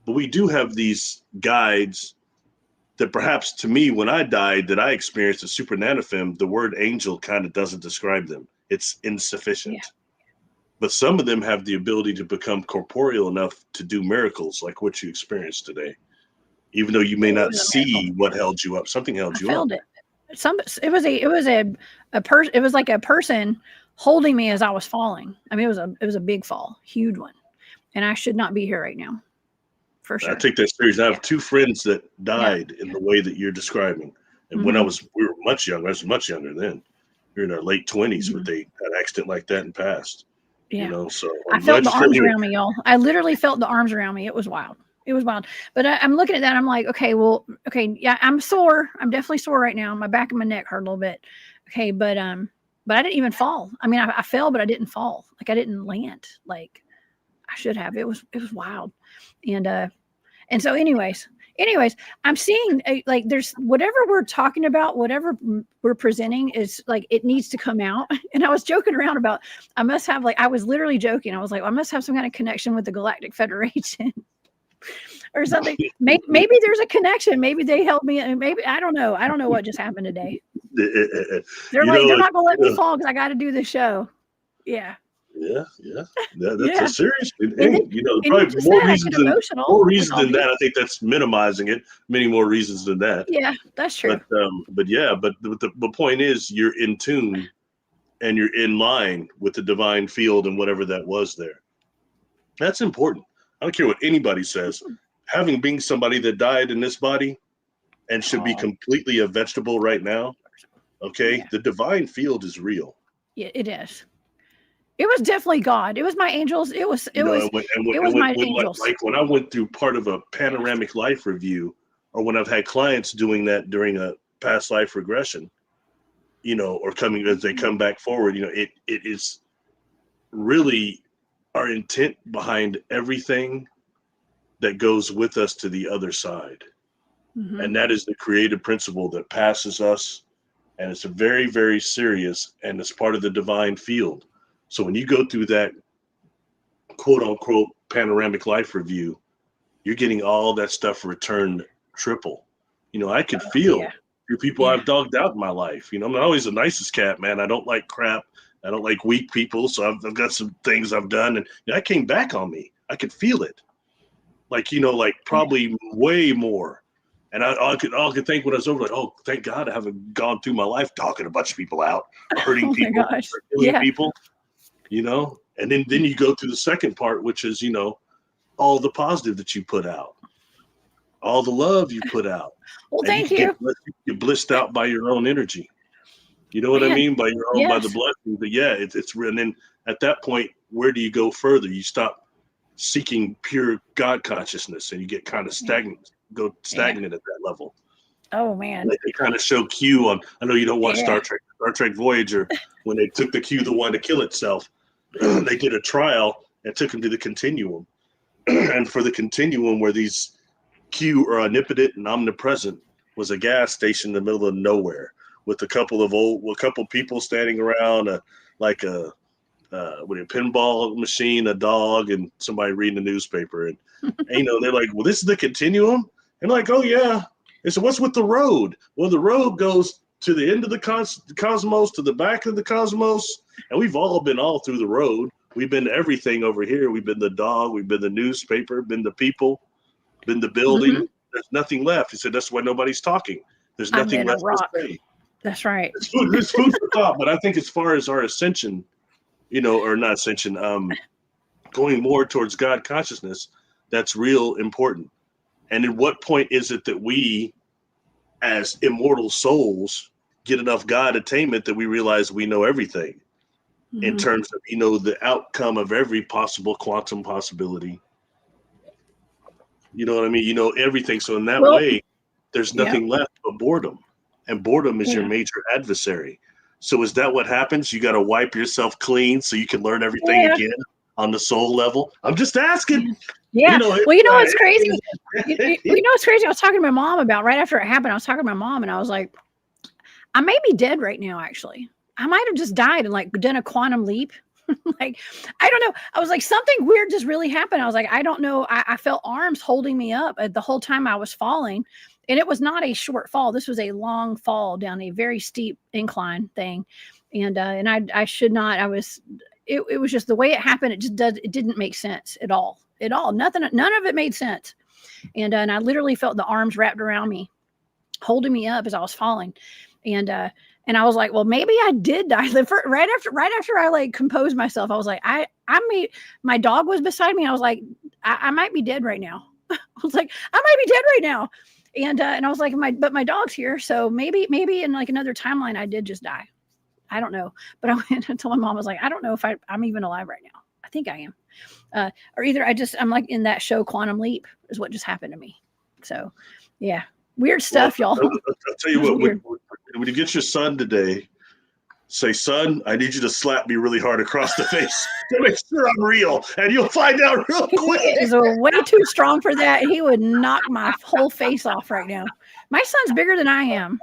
but we do have these guides that perhaps to me, when I died, that I experienced a super nanofem, the word angel kind of doesn't describe them. It's insufficient. Yeah. But some of them have the ability to become corporeal enough to do miracles like what you experienced today. Even though you may not see what held you up, something held you up. I felt it. It was like a person holding me as I was falling. I mean, it was a big fall, huge one. And I should not be here right now. For sure. I take that seriously. I have two friends that died in the way that you're describing. And when we were much younger, I was much younger then. We were in our late 20s, but they had an accident like that and passed. Yeah. You know, so I felt the arms around me, y'all. I literally felt the arms around me. It was wild. It was wild. But I'm looking at that. I'm like, okay, yeah, I'm sore. I'm definitely sore right now. My back and my neck hurt a little bit. Okay, but I didn't even fall. I mean, I fell, but I didn't fall. Like I didn't land like I should have. It was wild. And so anyways, I'm seeing like there's whatever we're talking about, whatever we're presenting is like it needs to come out. And I was joking around about I was literally joking. I was like, I must have some kind of connection with the Galactic Federation or something. Maybe there's a connection. Maybe they helped me. Maybe I don't know. I don't know what just happened today. They're not gonna let me fall because I got to do the show. Yeah. Yeah, that's a serious thing. You know, probably more reasons than that. I think that's minimizing it. Many more reasons than that. Yeah, that's true. But the point is, you're in tune, and you're in line with the divine field and whatever that was there. That's important. I don't care what anybody says. Having been somebody that died in this body and should be completely a vegetable right now. Okay, the divine field is real. Yeah, it is. It was definitely God. It was my angels. It was my angels. Like when I went through part of a panoramic life review, or when I've had clients doing that during a past life regression, you know, or coming as they come back forward, you know, it is really our intent behind everything that goes with us to the other side. And that is the creative principle that passes us. And it's a very, very serious, and it's part of the divine field. So when you go through that quote unquote panoramic life review, you're getting all that stuff returned triple. I could feel Yeah. through people I've dogged out in my life. I'm not always the nicest cat, man. I don't like crap. I don't like weak people. So I've got some things I've done, and that came back on me. I could feel it, like probably way more. And I could think when I was over, like, oh, thank God I haven't gone through my life dogging a bunch of people out, or hurting people, or killing people. And then you go through the second part, which is all the positive that you put out, all the love you put out. Well, thank you. Get blissed out by your own energy. You know what I mean? By your own, by the blessing. But yeah, it's real. And then at that point, where do you go further? You stop seeking pure God consciousness, and you get kind of stagnant at that level. Oh man. Like they kind of show Q on, I know you don't watch Star Trek Voyager, when they took the Q, the one to kill itself, they did a trial and took him to the continuum. And for the continuum, where these Q are omnipotent and omnipresent, was a gas station in the middle of nowhere with a couple people standing around, a pinball machine, a dog, and somebody reading the newspaper. And they're like, well, this is the continuum? And like, oh yeah. And so what's with the road? Well, the road goes to the end of the cosmos, to the back of the cosmos. And we've all been all through the road. We've been everything over here. We've been the dog, we've been the newspaper, been the people, been the building. Mm-hmm. There's nothing left. He said, that's why nobody's talking. There's nothing left to say. That's right. It's food for thought. But I think as far as our ascension, or not ascension, going more towards God consciousness, that's real important. And at what point is it that we, as immortal souls, get enough God attainment that we realize we know everything, mm-hmm. in terms of, the outcome of every possible quantum possibility? You know what I mean? Everything. So in that way, there's nothing left but boredom. And boredom is your major adversary. So is that what happens? You got to wipe yourself clean so you can learn everything again on the soul level? I'm just asking. Yeah. What's crazy? What's crazy? I was talking to my mom about right after it happened. I was talking to my mom and I was like, I may be dead right now, actually. I might have just died and done a quantum leap. I don't know. I was like, something weird just really happened. I was like, I don't know. I felt arms holding me up the whole time I was falling. And it was not a short fall. This was a long fall down a very steep incline thing. And I should not, it was just the way it happened. It didn't make sense at all. None of it made sense. And I literally felt the arms wrapped around me, holding me up as I was falling. And I was like, well, maybe I did die. Right after I composed myself, I was like, my dog was beside me. I was like, I might be dead right now. I was like, I might be dead right now. And I was like, but my dog's here. So maybe in another timeline, I did just die. I don't know. But I went and told my mom, I was like, I don't know if I'm even alive right now. I think I am. Or either I'm like in that show Quantum Leap is what just happened to me. So yeah, weird stuff, y'all. I'll tell you what, when you get your son today, say, son, I need you to slap me really hard across the face to make sure I'm real. And you'll find out real quick. He is way too strong for that. He would knock my whole face off right now. My son's bigger than I am.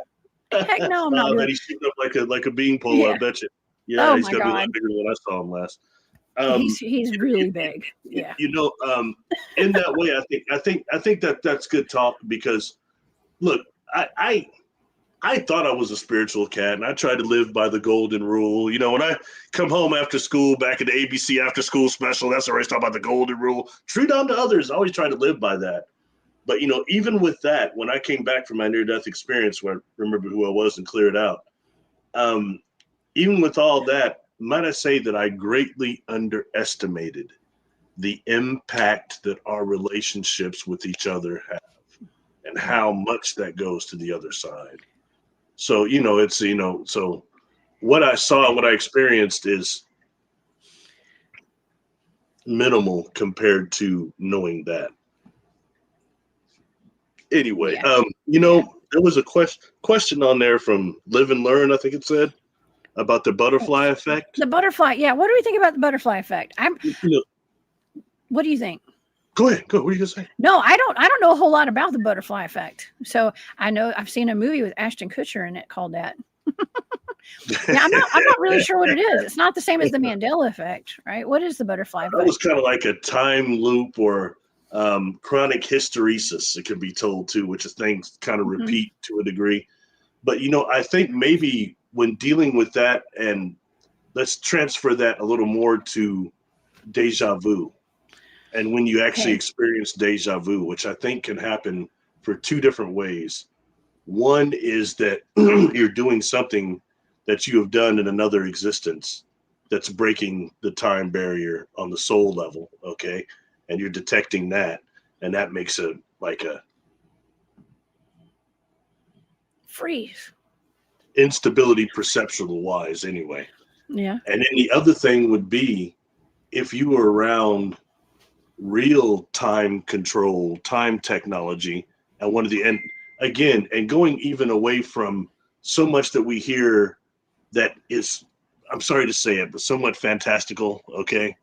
Heck no, I'm not. That he's shooting up like a beanpole, I bet you. Yeah, he's gonna be a lot bigger than when I saw him last. He's really big. Yeah. In that way, I think that's good talk, because look, I thought I was a spiritual cat, and I tried to live by the golden rule. When I come home after school, back in the ABC after school special, that's where I talk about the golden rule. True down to others. I always try to live by that. But, even with that, when I came back from my near-death experience, where I remembered who I was and cleared out, even with all that, might I say that I greatly underestimated the impact that our relationships with each other have, and how much that goes to the other side. So, so what I saw, what I experienced is minimal compared to knowing that. Anyway, there was a question on there from Live and Learn, I think it said, about the butterfly effect. The butterfly, yeah. What do we think about the butterfly effect? What do you think? Go ahead. What are you gonna say? No, I don't know a whole lot about the butterfly effect. So I know I've seen a movie with Ashton Kutcher in it called that. Now, I'm not really sure what it is. It's not the same as the Mandela effect, right? What is the butterfly effect? That was kind of like a time loop, or Chronic hysteresis, it could be told too, which is things kind of repeat to a degree. But, I think maybe when dealing with that, and let's transfer that a little more to deja vu. And when you actually experience deja vu, which I think can happen for two different ways. One is that you're doing something that you have done in another existence that's breaking the time barrier on the soul level, okay? And you're detecting that, and that makes it like a freeze. Instability perceptual wise anyway. Yeah. And then the other thing would be if you were around real time control, time technology, and one of the, and again, and going even away from so much that we hear that is, I'm sorry to say it, but somewhat fantastical, okay,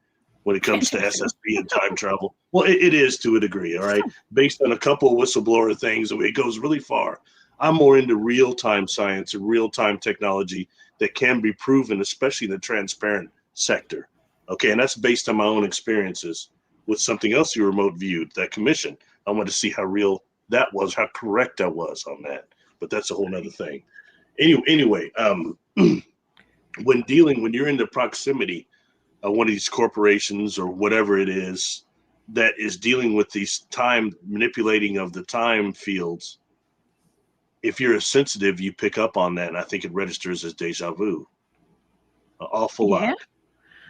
when it comes to SSP and time travel. Well, it is to a degree, all right, based on a couple of whistleblower things, it goes really far. I'm more into real-time science and real-time technology that can be proven, especially in the transparent sector, okay, and that's based on my own experiences with something else you remote viewed, that commission. I wanted to see how real that was, how correct I was on that, but that's a whole nother thing. Anyway, when you're in the proximity of one of these corporations or whatever it is that is dealing with these time manipulating of the time fields, if you're sensitive, you pick up on that, and I think it registers as deja vu. An awful lot.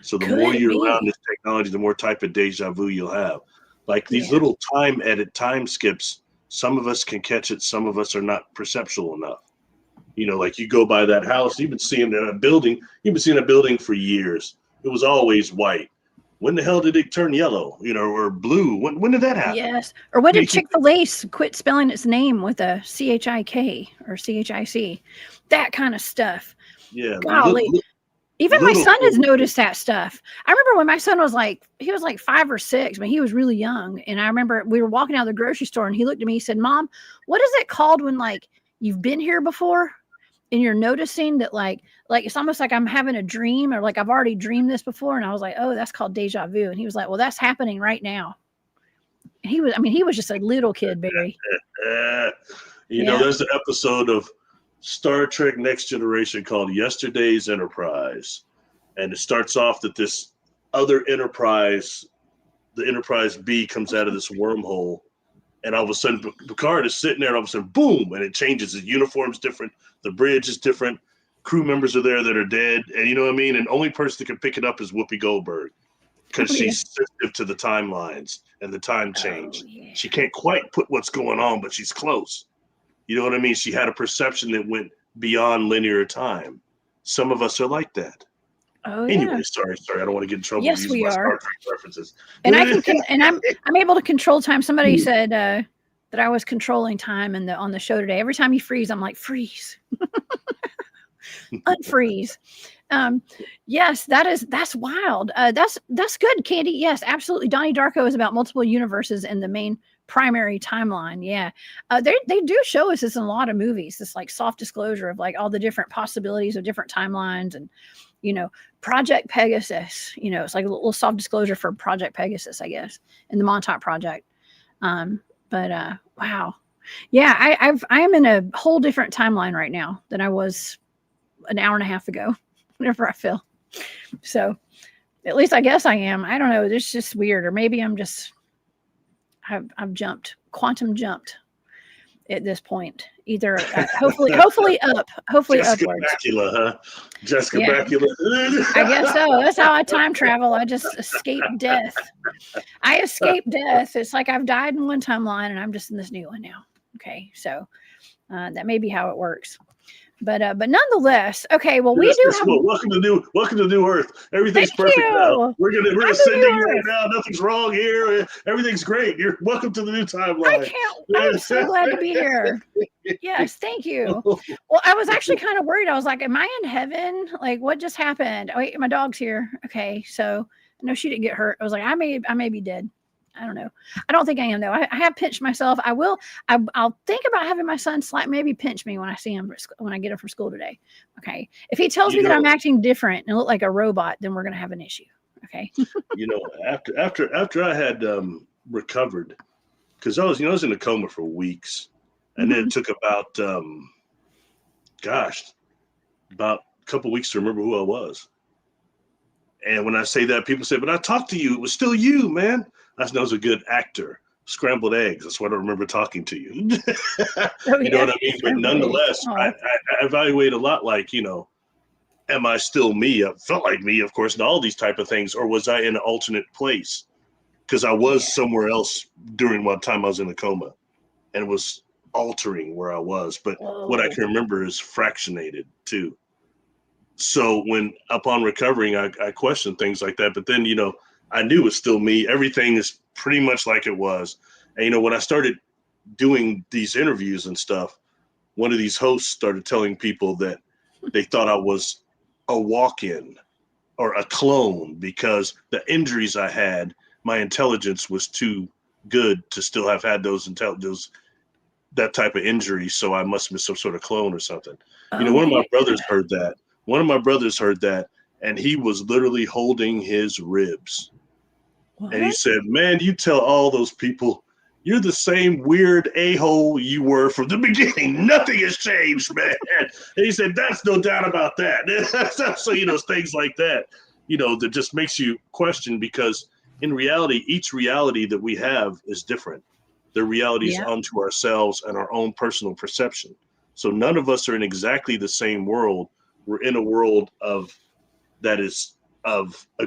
So the more you're around this technology, the more type of deja vu you'll have. Like these little time skips, some of us can catch it, some of us are not perceptual enough. Like you go by that house, you've been seeing a building for years. It was always white. When the hell did it turn yellow, or blue? When did that happen? Yes. Or when did Chick-fil-A quit spelling its name with a CHIK or CHIC? That kind of stuff. Yeah. Golly. Even my son has noticed that stuff. I remember when my son was he was like 5 or 6, but he was really young. And I remember we were walking out of the grocery store and he looked at me, he said, "Mom, what is it called when you've been here before and you're noticing that like it's almost like I'm having a dream, or like I've already dreamed this before?" And I was like, "Oh, that's called deja vu." And he was like, "Well, that's happening right now." And he was just a little kid, Barry. There's an episode of Star Trek Next Generation called Yesterday's Enterprise. And it starts off that this other Enterprise, the Enterprise B, comes out of this wormhole. And all of a sudden, Picard is sitting there, and all of a sudden, boom, and it changes. His uniform's different. The bridge is different. Crew members are there that are dead. And you know what I mean? And the only person that can pick it up is Whoopi Goldberg, because she's sensitive to the timelines and the time change. She can't quite put what's going on, but she's close. You know what I mean? She had a perception that went beyond linear time. Some of us are like that. Oh, anyway, sorry. I don't want to get in trouble. Yes, we are. Star Trek references. And I'm able to control time. Somebody said that I was controlling time on the show today. Every time you freeze, I'm like, freeze, unfreeze. Yes, that's wild. That's good, Candy. Yes, absolutely. Donnie Darko is about multiple universes and the main primary timeline. Yeah. They do show us this in a lot of movies, this like soft disclosure of like all the different possibilities of different timelines. And Project Pegasus, it's like a little soft disclosure for Project Pegasus, I guess, in the Montauk Project. But wow. Yeah, I am in a whole different timeline right now than I was an hour and a half ago, whenever I feel. So at least I guess I am. I don't know. It's just weird. Or maybe I've quantum jumped at this point. Either hopefully up, Jessica upwards. Bakula, huh? Jessica Bakula. I guess so. That's how I time travel. I just escape death. I escape death. It's like I've died in one timeline and I'm just in this new one now. Okay, so that may be how it works. But nonetheless, okay. Well, we do have. Welcome to New Earth. Everything's perfect now. We're ascending right now. Nothing's wrong here. Everything's great. You're welcome to the new timeline. I'm so glad to be here. Yes, thank you. Well, I was actually kind of worried. I was like, "Am I in heaven? Like, what just happened?" Oh, wait, my dog's here. Okay, so I know she didn't get hurt. I was like, I may be dead. I don't know. I don't think I am though. I have pinched myself. I'll think about having my son maybe pinch me when I see him when I get him from school today. Okay. If he tells me that I'm acting different and look like a robot, then we're going to have an issue. Okay. After I had recovered, because I was in a coma for weeks, and then it took about about a couple weeks to remember who I was. And when I say that, people say, "But I talked to you. It was still you, man." I said, "I was a good actor. Scrambled eggs. That's why I don't remember talking to you." You know what I mean? But nonetheless, I evaluate a lot like, am I still me? I felt like me, of course, and all these type of things. Or was I in an alternate place? Because I was somewhere else during what time I was in a coma, and it was altering where I was. But what I can remember is fractionated too. So upon recovering, I questioned things like that. But then, I knew it was still me. Everything is pretty much like it was. And, when I started doing these interviews and stuff, one of these hosts started telling people that they thought I was a walk-in or a clone because the injuries I had, my intelligence was too good to still have had that type of injury. So I must have been some sort of clone or something. One of my brothers heard that. And he was literally holding his ribs. What? And he said, "Man, you tell all those people you're the same weird a-hole you were from the beginning. Nothing has changed, man." And he said, "That's no doubt about that." So, things like that, that just makes you question, because in reality, each reality that we have is different. The realities unto ourselves and our own personal perception. So none of us are in exactly the same world. We're in a world that is of a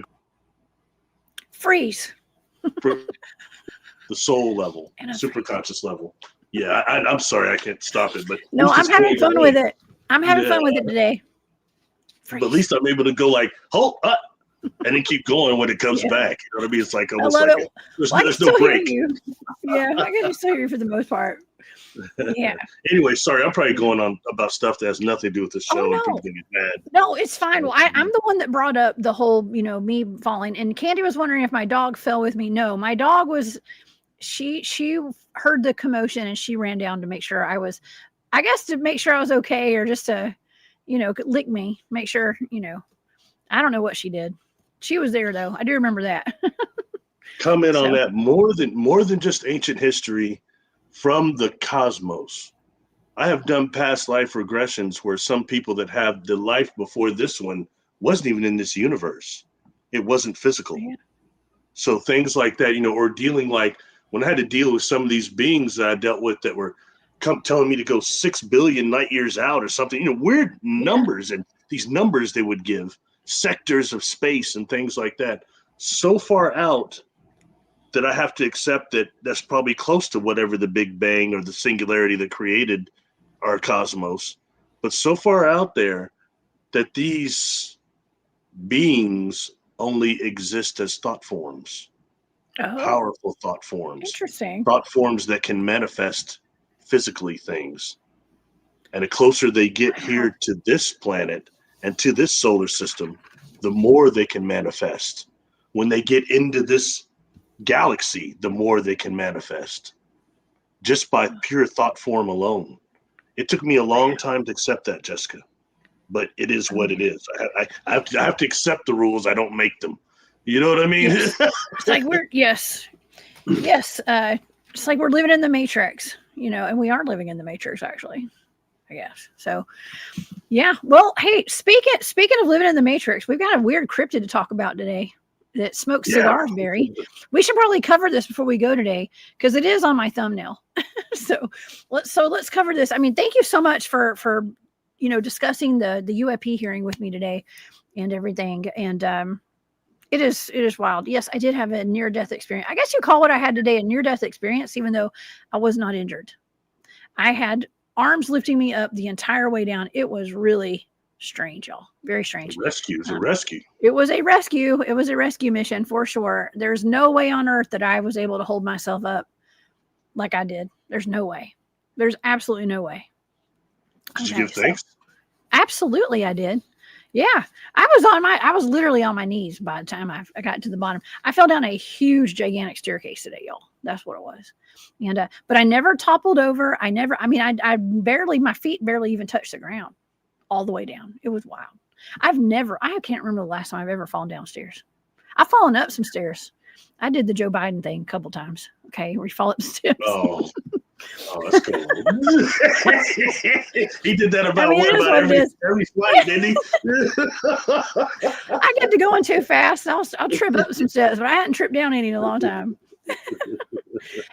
freeze. The soul level, superconscious level. Yeah, I'm sorry, I can't stop it, but no, I'm having fun with it. I'm having fun with it today. But at least I'm able to go like, hold up, and then keep going when it comes back. You know what I mean? It's like almost like there's no break. Yeah, I can still hear you for the most part. Yeah. Anyway, sorry, I'm probably going on about stuff that has nothing to do with the show, and people can get mad. No, it's fine. Well, I'm the one that brought up the whole, me falling. And Candy was wondering if my dog fell with me. No, my dog was. She heard the commotion and she ran down to make sure I was okay, or just to, lick me, make sure, I don't know what she did. She was there though. I do remember that. Comment on that. More than just ancient history from the cosmos. I have done past life regressions where some people that have the life before this one wasn't even in this universe. It wasn't physical. Yeah. So things like that, or dealing like, when I had to deal with some of these beings that I dealt with that were telling me to go 6 billion light years out or something, weird numbers, and these numbers they would give, sectors of space and things like that, so far out that I have to accept that that's probably close to whatever the Big Bang or the singularity that created our cosmos, but so far out there that these beings only exist as thought forms. Powerful thought forms. Interesting. Thought forms that can manifest physically things. And the closer they get here to this planet and to this solar system, the more they can manifest. When they get into this galaxy, the more they can manifest. Just by pure thought form alone. It took me a long time to accept that, Jessica. But it is what it is. I have to accept the rules. I don't make them. You know what I mean? Yes. It's like yes. It's like we're living in the Matrix, and we are living in the Matrix, actually, I guess. So, yeah. Well, hey, speaking of living in the Matrix, we've got a weird cryptid to talk about today that smokes cigars, Barry. We should probably cover this before we go today, because it is on my thumbnail. so let's cover this. I mean, thank you so much for discussing the UAP hearing with me today and everything. And it is wild. Yes, I did have a near-death experience. I guess you call what I had today a near-death experience, even though I was not injured. I had arms lifting me up the entire way down. It was really strange, y'all. Very strange. Rescue. It's a rescue. It was a rescue. It was a rescue mission for sure. There's no way on earth that I was able to hold myself up like I did. There's no way. There's absolutely no way. Did you give thanks? Absolutely, I did. Yeah, I was literally on my knees by the time I got to the bottom. I fell down a huge, gigantic staircase today, y'all. That's what it was. And, but I never toppled over. I barely, my feet barely even touched the ground all the way down. It was wild. I can't remember the last time I've ever fallen downstairs. I've fallen up some stairs, I did the Joe Biden thing a couple times. Okay, where you fall up the steps. Oh, that's cool. He did that about every flight, didn't he? I get to going too fast. I'll trip up some steps, but I hadn't tripped down any in a long time.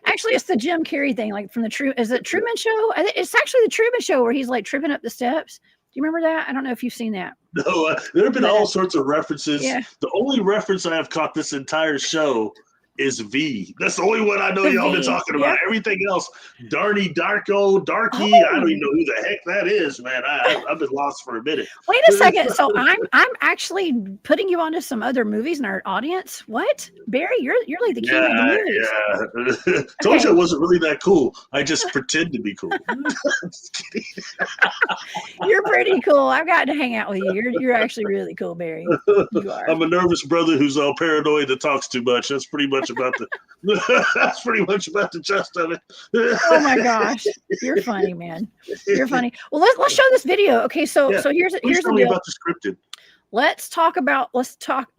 Actually, it's the Jim Carrey thing, like from the Truman Show? It's actually the Truman Show where he's like tripping up the steps. Do you remember that? I don't know if you've seen that. No, there have been all sorts of references. Yeah. The only reference I have caught this entire show is V. That's the only one I know y'all been talking about. Everything else, Darky, I don't even know who the heck that is, man. I've been lost for a minute. Wait a second. So I'm actually putting you onto some other movies in our audience. What, Barry? You're like the king of the movies. Yeah. Told you I wasn't really that cool. I just pretend to be cool. Just kidding. You're pretty cool. I've gotten to hang out with you. You're actually really cool, Barry. You are. I'm a nervous brother who's all paranoid that talks too much. That's pretty much about the gist of it. Oh my gosh, you're funny, man. You're funny. Well, let's show this video. Okay, so here's the deal. About the Cryptid. Let's talk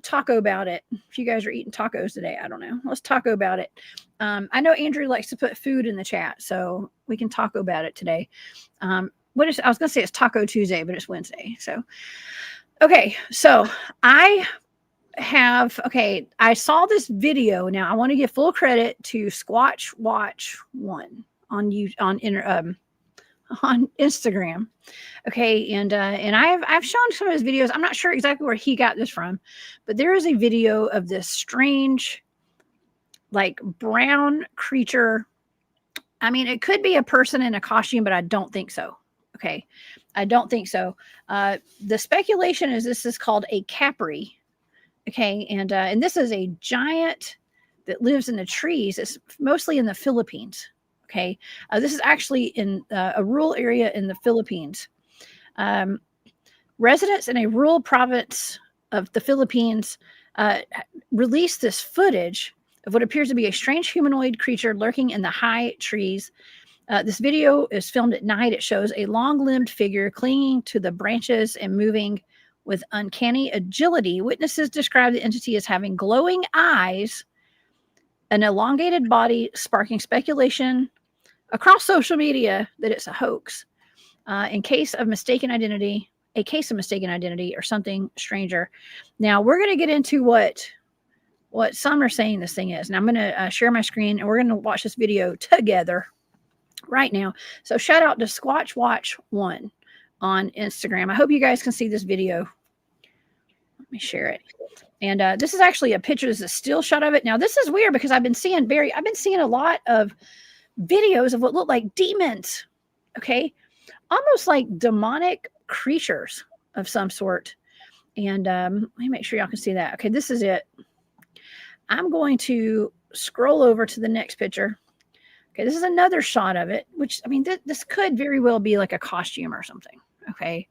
taco about it. If you guys are eating tacos today, I don't know. Let's taco about it. I know Andrew likes to put food in the chat, so we can taco about it today. I was gonna say it's Taco Tuesday, but it's Wednesday. So okay, so I saw this video. Now I want to give full credit to Squatch Watch 1 on Instagram. Okay, and I've shown some of his videos. I'm not sure exactly where he got this from, but there is a video of this strange, like, brown creature. I mean, it could be a person in a costume, but I don't think so. Okay, I don't think so. The speculation is this is called a Capri. Okay, and this is a giant that lives in the trees. It's mostly in the Philippines. Okay, this is actually in a rural area in the Philippines. Residents in a rural province of the Philippines released this footage of what appears to be a strange humanoid creature lurking in the high trees. This video is filmed at night. It shows a long-limbed figure clinging to the branches and moving with uncanny agility. Witnesses describe the entity as having glowing eyes, an elongated body, sparking speculation across social media that it's a hoax. A case of mistaken identity or something stranger. Now we're going to get into what some are saying this thing is. And I'm going to share my screen and we're going to watch this video together right now. So shout out to Squatch Watch 1 on Instagram. I hope you guys can see this video. Let me share it. And this is actually a picture. This is a still shot of it. Now, this is weird because I've been seeing a lot of videos of what look like demons. Okay. Almost like demonic creatures of some sort. And let me make sure y'all can see that. Okay, this is it. I'm going to scroll over to the next picture. Okay, this is another shot of it, which, I mean, this could very well be like a costume or something. Okay,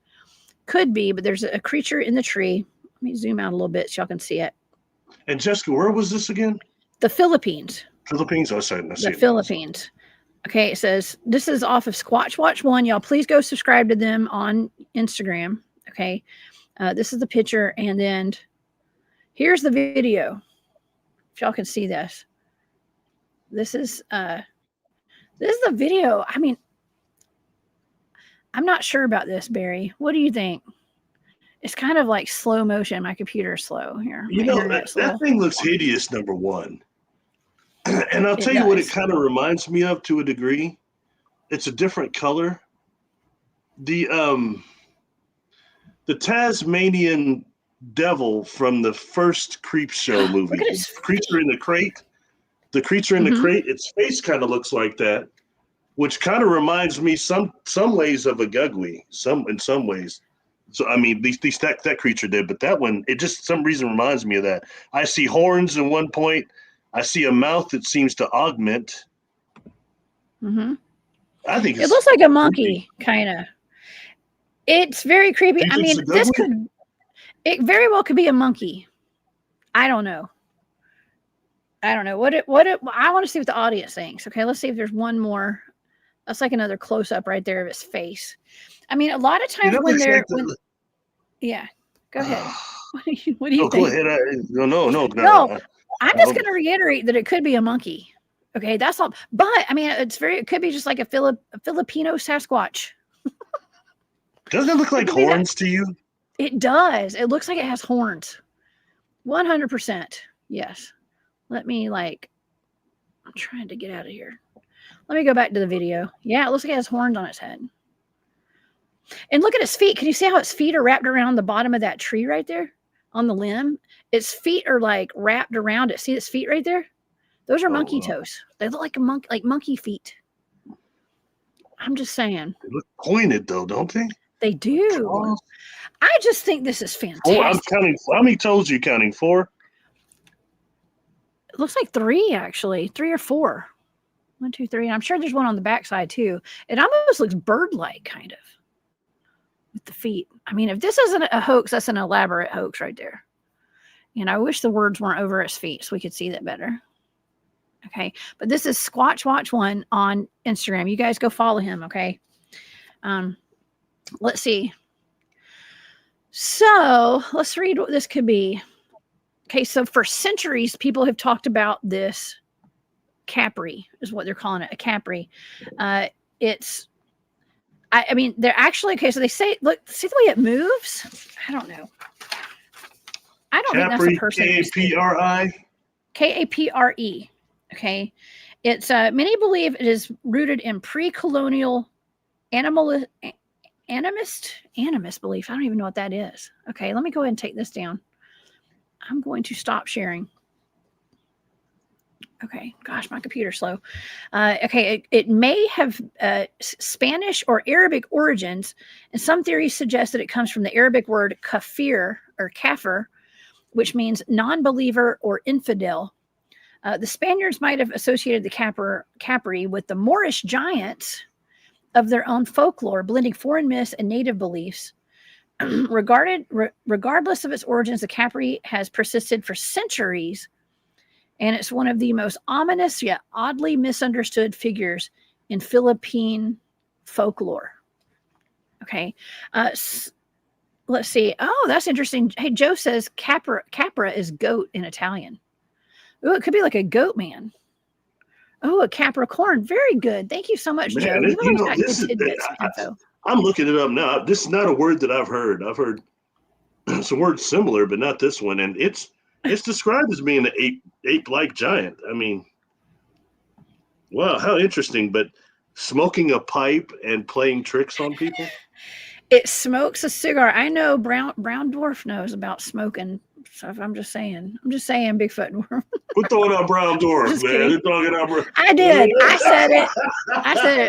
could be, but there's a creature in the tree. Let me zoom out a little bit so y'all can see it. And Jessica, where was this again? The Philippines. Philippines? Oh, sorry. The Philippines. Okay, it says, this is off of Squatch Watch 1. Y'all, please go subscribe to them on Instagram. Okay, this is the picture, and then here's the video. If y'all can see this. This is the video. I mean, I'm not sure about this, Barry. What do you think? It's kind of like slow motion. My computer's slow here. You know, that thing looks hideous, number one. And I'll tell you what it kind of reminds me of to a degree. It's a different color. The Tasmanian devil from the first Creep Show movie. The creature in the crate. The creature in the crate, its face kind of looks like that, which kind of reminds me some ways of a Gugwi, in some ways. So I mean, at least that creature did, but that one, it just some reason reminds me of that. I see horns at one point. I see a mouth that seems to augment. Mm-hmm. I think it looks like a monkey, kind of. It's very creepy. I mean, it very well could be a monkey. I don't know. I want to see what the audience thinks. Okay, let's see if there's one more. That's like another close up right there of his face. I mean, a lot of times yeah, go ahead. What do you think? Go ahead. No. I'm just going to reiterate that it could be a monkey. Okay, that's all. But I mean, it could be just like a Filipino Sasquatch. Doesn't it look like horns to you? It does. It looks like it has horns. 100%. Yes. Let me I'm trying to get out of here. Let me go back to the video. Yeah, it looks like it has horns on its head. And look at its feet. Can you see how its feet are wrapped around the bottom of that tree right there on the limb? Its feet are like wrapped around it. See its feet right there? Those are monkey toes. They look like monkey feet. I'm just saying. They look pointed though, don't they? They do. Oh. I just think this is fantastic. Oh, I'm counting. How many toes are you counting? 4? It looks like 3, actually. 3 or 4. 1, 2, 3. And I'm sure there's one on the backside too. It almost looks bird-like, kind of, with the feet. I mean, if this isn't a hoax, that's an elaborate hoax right there. And I wish the words weren't over its feet so we could see that better. Okay, but this is Squatch Watch 1 on Instagram. You guys go follow him, okay? Let's see. So let's read what this could be. Okay, so for centuries, people have talked about this Capri, is what they're calling it, a Capri. I mean, they're actually, okay, so they say, look, see the way it moves? I don't know. I don't think that's a person. Kapri. Kapre. Okay. It's, many believe it is rooted in pre-colonial animist belief. I don't even know what that is. Okay, let me go ahead and take this down. I'm going to stop sharing. Okay, gosh, my computer's slow. Okay, it may have Spanish or Arabic origins, and some theories suggest that it comes from the Arabic word kafir or kafir, which means non-believer or infidel. The Spaniards might have associated the Capri with the Moorish giants of their own folklore, blending foreign myths and native beliefs. Regardless of its origins, the Capri has persisted for centuries, and it's one of the most ominous yet oddly misunderstood figures in Philippine folklore. Okay, let's see. Oh, that's interesting. Hey, Joe says Capra is goat in Italian. Oh, it could be like a goat man. Oh, a Capricorn. Very good. Thank you so much, Joe. I'm looking it up now. This is not a word that I've heard. I've heard some words similar, but not this one. And it's described as being an ape-like giant. I mean, wow, how interesting. But smoking a pipe and playing tricks on people? It smokes a cigar. I know Brown Dwarf knows about smoking stuff. I'm just saying, Bigfoot. Quit throwing out Brown Dwarf, man. You're talking out I did. I said it.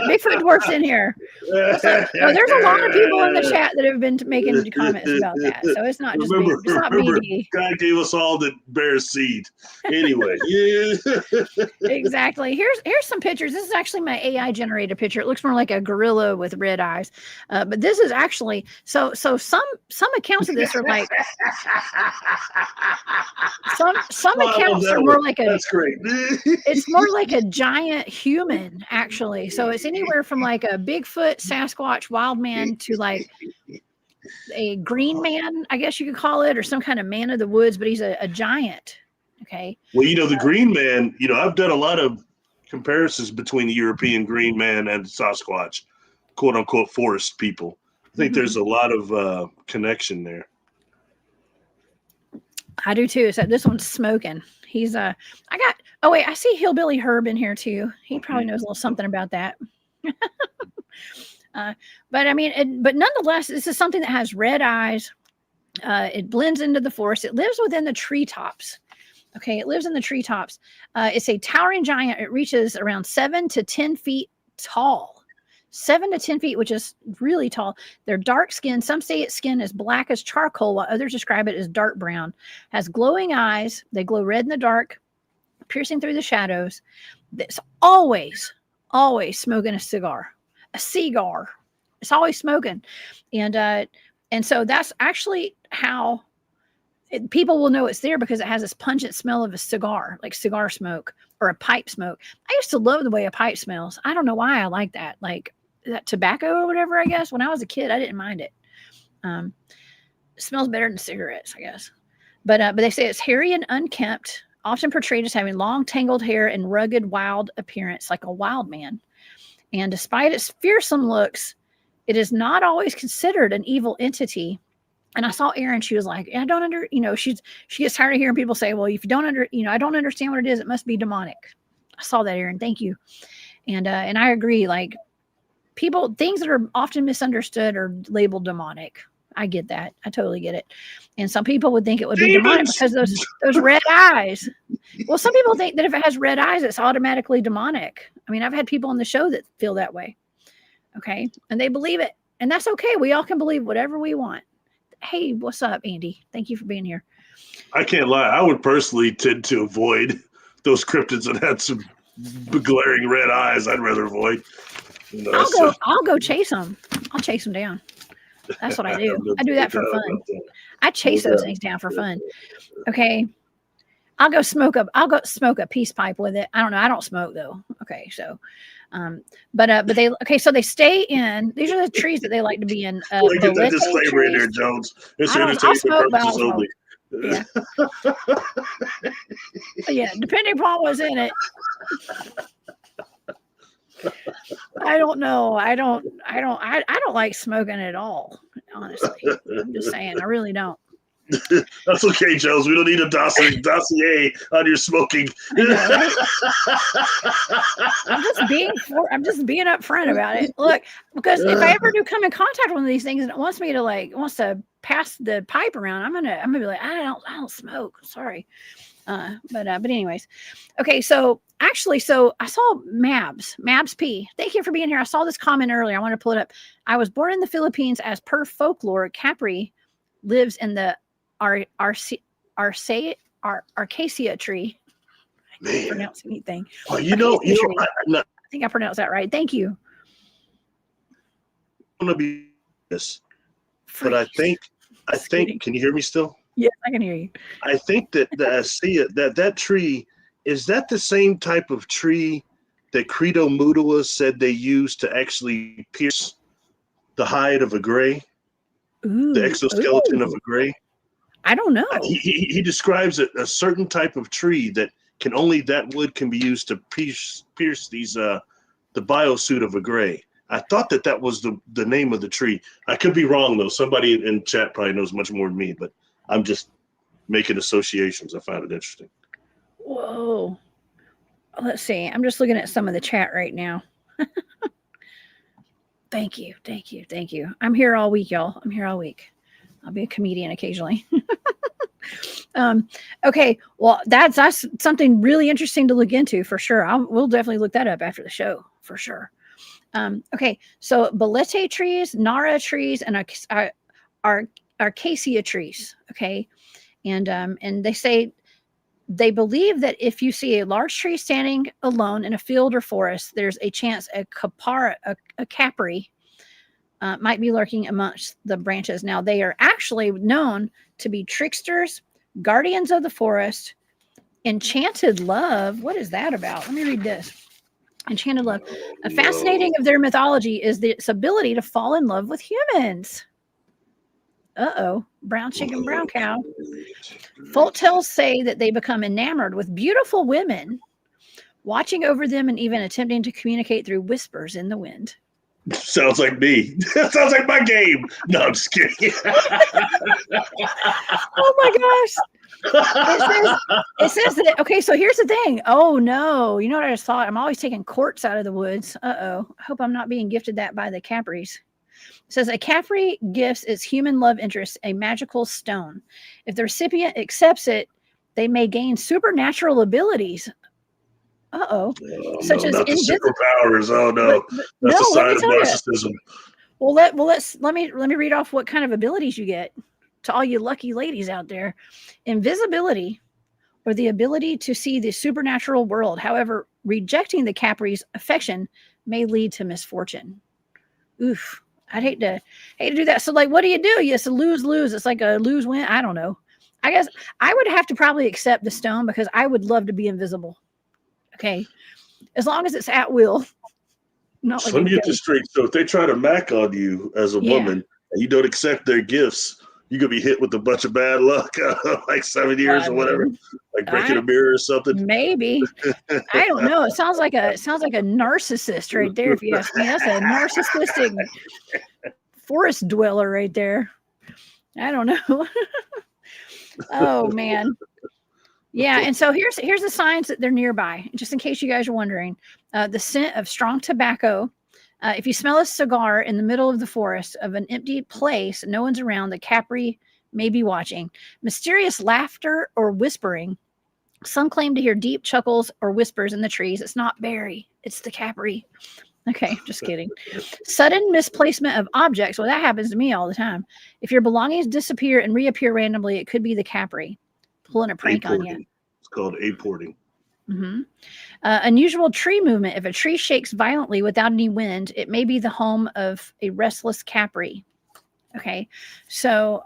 Bigfoot Dwarf's in here. So, there's a lot of people in the chat that have been making comments about that. So it's not just me. It's not me. God gave us all the bear seed. Anyway, yeah. Exactly. Here's some pictures. This is actually my AI generated picture. It looks more like a gorilla with red eyes, but this is actually so some accounts of this are like some accounts are more like that's great. It's more like a giant human, actually. So it's anywhere from like a Bigfoot, Sasquatch, wild man to like a green man, I guess you could call it, or some kind of man of the woods, but he's a giant. Okay. Well, the green man, I've done a lot of comparisons between the European green man and Sasquatch, quote unquote forest people. I think there's a lot of connection there. I do too. So this one's smoking. He's I see Hillbilly Herb in here too. He probably knows a little something about that. But I mean, but nonetheless, this is something that has red eyes. It blends into the forest. It lives within the treetops. Okay, it lives in the treetops. It's a towering giant. It reaches around 7 to 10 feet tall. 7 to 10 feet, which is really tall. They're dark skinned. Some say its skin is black as charcoal, while others describe it as dark brown. Has glowing eyes. They glow red in the dark, piercing through the shadows. It's always smoking a cigar. It's always smoking. And so that's actually how people will know it's there, because it has this pungent smell of a cigar, like cigar smoke or a pipe smoke. I used to love the way a pipe smells. I don't know why I like that. Like that tobacco or whatever, I guess. When I was a kid, I didn't mind it. It smells better than cigarettes, I guess. But they say it's hairy and unkempt, often portrayed as having long, tangled hair and rugged, wild appearance, like a wild man. And despite its fearsome looks, it is not always considered an evil entity. And I saw Erin, she was like, I don't she gets tired of hearing people say, well, if you don't I don't understand what it is, it must be demonic. I saw that, Erin. Thank you. And I agree, like things that are often misunderstood are labeled demonic. I get that. I totally get it. And some people would think it would be demonic because those red eyes. Well, some people think that if it has red eyes, it's automatically demonic. I mean, I've had people on the show that feel that way. Okay. And they believe it. And that's okay. We all can believe whatever we want. Hey, what's up, Andy? Thank you for being here. I can't lie. I would personally tend to avoid those cryptids that had some glaring red eyes. I'd rather avoid. I'll go chase them. I'll chase them down. That's what I do. I do that for fun. I chase those things down for fun. Okay. I'll go smoke a peace pipe with it. I don't know. I don't smoke though. Okay. So, but they stay in, these are the trees that they like to be in. Get that disclaimer in there, Jones. It's for entertainment purposes only. Yeah. Yeah. Depending upon what's in it. I don't know. I don't like smoking at all, honestly. I'm just saying, I really don't. That's okay, Jones. We don't need a dossier on your smoking. I'm just being upfront about it. Look, because if I ever do come in contact with one of these things and it wants to pass the pipe around, I'm gonna be like, I don't smoke. Sorry. But anyways, okay. So I saw Mabs P. Thank you for being here. I saw this comment earlier. I want to pull it up. I was born in the Philippines. As per folklore, Capri lives in the acacia tree. I can't pronounce anything. Oh, I think I pronounced that right. Thank you. I'm gonna be this, but I think. Can you hear me still? Yes, I can hear you. I think that that tree, is that the same type of tree that Credo Mutua said they used to actually pierce the hide of a gray, the exoskeleton of a gray? I don't know. He describes it, a certain type of tree that that wood can be used to pierce these the biosuit of a gray. I thought that was the name of the tree. I could be wrong though. Somebody in chat probably knows much more than me, but I'm just making associations. I found it interesting. Whoa. Let's see. I'm just looking at some of the chat right now. Thank you. I'm here all week, y'all. I'm here all week. I'll be a comedian occasionally. Okay. Well, that's something really interesting to look into for sure. We'll definitely look that up after the show for sure. Okay. So bolete trees, nara trees, and acacia trees. Okay. And they say they believe that if you see a large tree standing alone in a field or forest, there's a chance a Capri might be lurking amongst the branches. Now, they are actually known to be tricksters, guardians of the forest, enchanted love. What is that about? Let me read this. Enchanted love. A fascinating of their mythology is its ability to fall in love with humans. Brown chicken, brown cow. Folk tales say that they become enamored with beautiful women, watching over them and even attempting to communicate through whispers in the wind. Sounds like me. Sounds like my game. No, I'm just kidding. Oh my gosh. It says that, okay, so here's the thing. Oh no, you know what I just thought? I'm always taking quartz out of the woods. I hope I'm not being gifted that by the Capris. It says a Capri gifts its human love interest a magical stone. If the recipient accepts it, they may gain supernatural abilities. Such as not the superpowers. Oh no, that's a sign of narcissism. Well, let me read off what kind of abilities you get to all you lucky ladies out there. Invisibility, or the ability to see the supernatural world. However, rejecting the Capri's affection may lead to misfortune. Oof. I'd hate to do that. So like, what do? It's a lose-lose. It's like a lose-win. I don't know. I guess I would have to probably accept the stone because I would love to be invisible. Okay. As long as it's at will. Not like let me get this straight. So if they try to mac on you as a woman and you don't accept their gifts, you could be hit with a bunch of bad luck, like 7 years I or whatever, mean, like breaking a mirror or something. maybe. I don't know. It sounds like a narcissist right there. If you ask me, that's a narcissistic forest dweller right there. I don't know. Oh man. Yeah, and so here's the signs that they're nearby, just in case you guys are wondering. The scent of strong tobacco. If you smell a cigar in the middle of the forest of an empty place, no one's around, the Capri may be watching. Mysterious laughter or whispering. Some claim to hear deep chuckles or whispers in the trees. It's not Barry, it's the Capri. Okay, just kidding. Sudden misplacement of objects. Well, that happens to me all the time. If your belongings disappear and reappear randomly, it could be the Capri pulling a prank on you. It's called apporting. Mm-hmm. Unusual tree movement. If a tree shakes violently without any wind, it may be the home of a restless Capri. Okay, so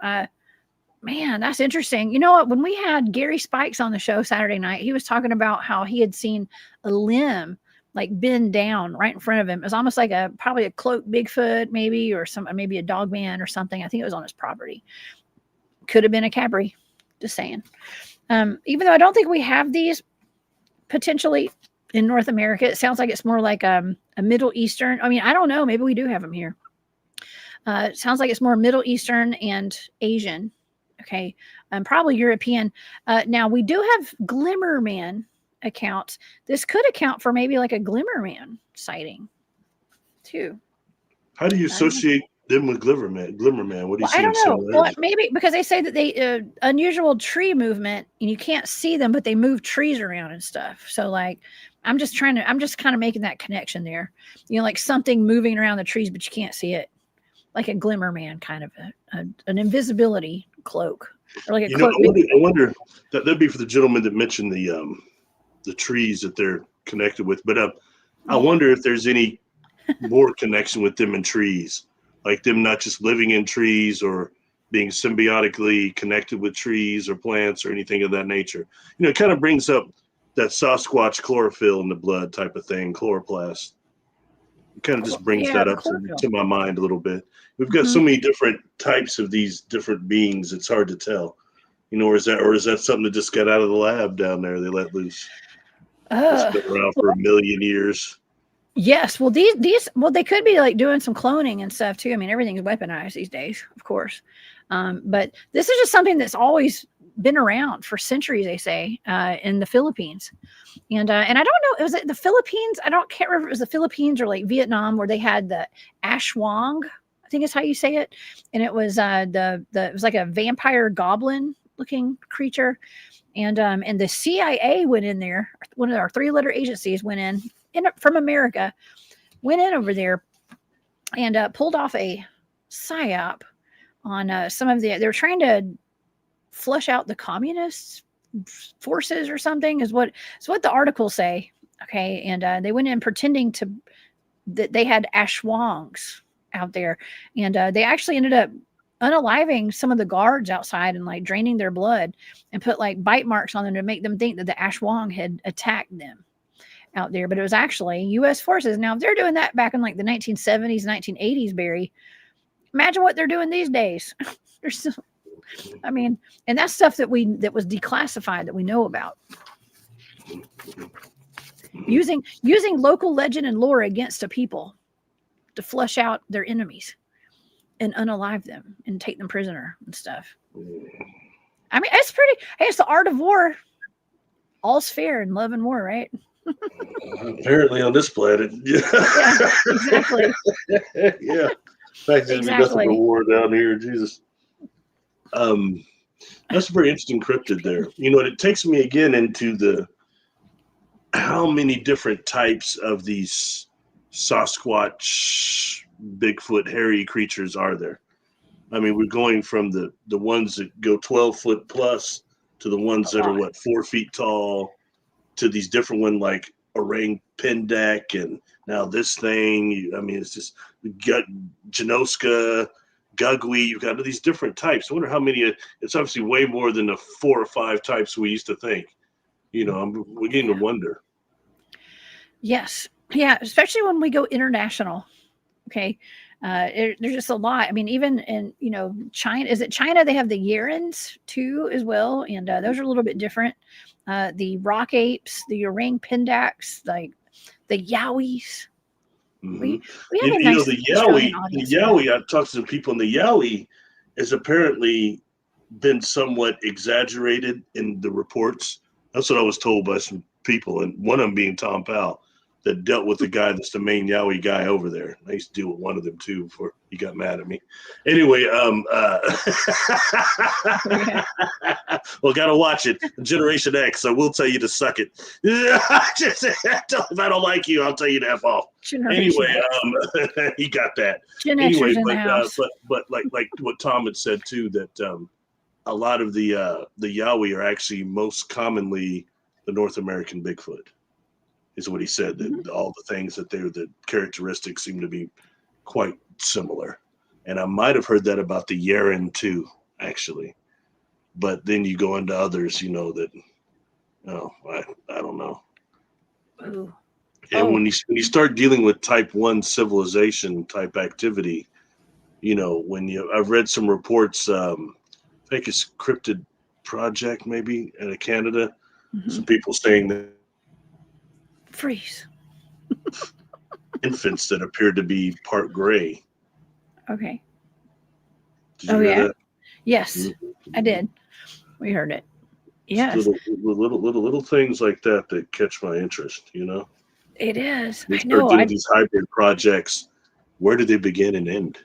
man, that's interesting. You know what? When we had Gary Spikes on the show Saturday night, he was talking about how he had seen a limb like bend down right in front of him. It was almost like probably a cloaked Bigfoot, maybe, or maybe a Dogman or something. I think it was on his property. Could have been a Capri. Just saying. Even though I don't think we have these potentially in North America, it sounds like it's more like a Middle Eastern. I mean, I don't know. Maybe we do have them here. It sounds like it's more Middle Eastern and Asian. Okay. Probably European. Now we do have Glimmerman accounts. This could account for maybe like a Glimmerman sighting too. How do you associate them with Glimmerman? What do you see? I don't know. Well, maybe because they say that they unusual tree movement and you can't see them, but they move trees around and stuff. So like, I'm just kind of making that connection there. You know, like something moving around the trees, but you can't see it. Like a Glimmerman, kind of an invisibility cloak, or like a cloak. I wonder that'd be for the gentleman that mentioned the trees that they're connected with. But I wonder if there's any more connection with them in trees, like them not just living in trees or being symbiotically connected with trees or plants or anything of that nature. You know, it kind of brings up that Sasquatch chlorophyll in the blood type of thing, chloroplast. It kind of just brings that up to my mind a little bit. We've got so many different types of these different beings, it's hard to tell. You know, or is that something that just got out of the lab down there they let loose? It's been around for a million years. Yes, well, they could be like doing some cloning and stuff too. I mean, everything's weaponized these days, of course. But this is just something that's always been around for centuries, they say, in the Philippines. And I don't know, was it the Philippines? Can't remember if it was the Philippines or like Vietnam, where they had the ashwang, I think is how you say it. And it was it was like a vampire goblin looking creature. And the CIA went in there. One of our 3-letter agencies went in from America, went in over there and pulled off a psyop on some of they were trying to flush out the communist forces or something is what the articles say. Okay. And they went in pretending that they had ashwangs out there, and they actually ended up unaliving some of the guards outside and like draining their blood and put like bite marks on them to make them think that the ashwang had attacked them out there. But it was actually U.S. forces. Now, if they're doing that back in like the 1970s, 1980s, Barry, imagine what they're doing these days. They're still, I mean, and that's stuff that was declassified that we know about. Using local legend and lore against a people to flush out their enemies and unalive them and take them prisoner and stuff. I mean, it's the art of war. All's fair in love and war, right? Apparently on this planet. Yeah, exactly. Yeah. In fact, there's nothing but war down here, Jesus. That's a very interesting cryptid there. You know, it takes me again into how many different types of these Sasquatch, Bigfoot, hairy creatures are there? I mean, we're going from the ones that go 12 foot plus to the ones that are 4 feet tall, to these different ones like orang pendak and now this thing. I mean, it's just Janoska, Gugwi. You've got these different types. I wonder how many. It's obviously way more than the 4 or 5 types we used to think. You know, we're beginning to wonder. Yes. Yeah, especially when we go international. Okay. There's just a lot. I mean, even in, China, is it China? They have the Yerens too as well, and those are a little bit different. The rock apes, the orang pindax, like the yowies. We have a nice The Australian Yowie, audience here. I've talked to some people, and the Yowie has apparently been somewhat exaggerated in the reports. That's what I was told by some people, and one of them being Tom Powell, that dealt with the guy that's the main Yowie guy over there. I used to deal with one of them too before he got mad at me. Anyway, well, gotta watch it. Generation X, I will tell you to suck it. If I don't like you, I'll tell you to F off. Anyway, he got that. Anyway, but like what Tom had said too, that a lot of the Yowie are actually most commonly the North American Bigfoot. Is what he said, that all the things that the characteristics seem to be quite similar. And I might have heard that about the Yeren too, actually. But then you go into others, that, I don't know. Ooh. And when you start dealing with type 1 civilization type activity, I've read some reports, I think it's Cryptid Project maybe out of Canada, some people saying that freeze infants that appear to be part gray. Okay. Did you hear that? Yes, I did. We heard it. Yes. Little things like that catch my interest, It is. I know. These hybrid projects, where do they begin and end?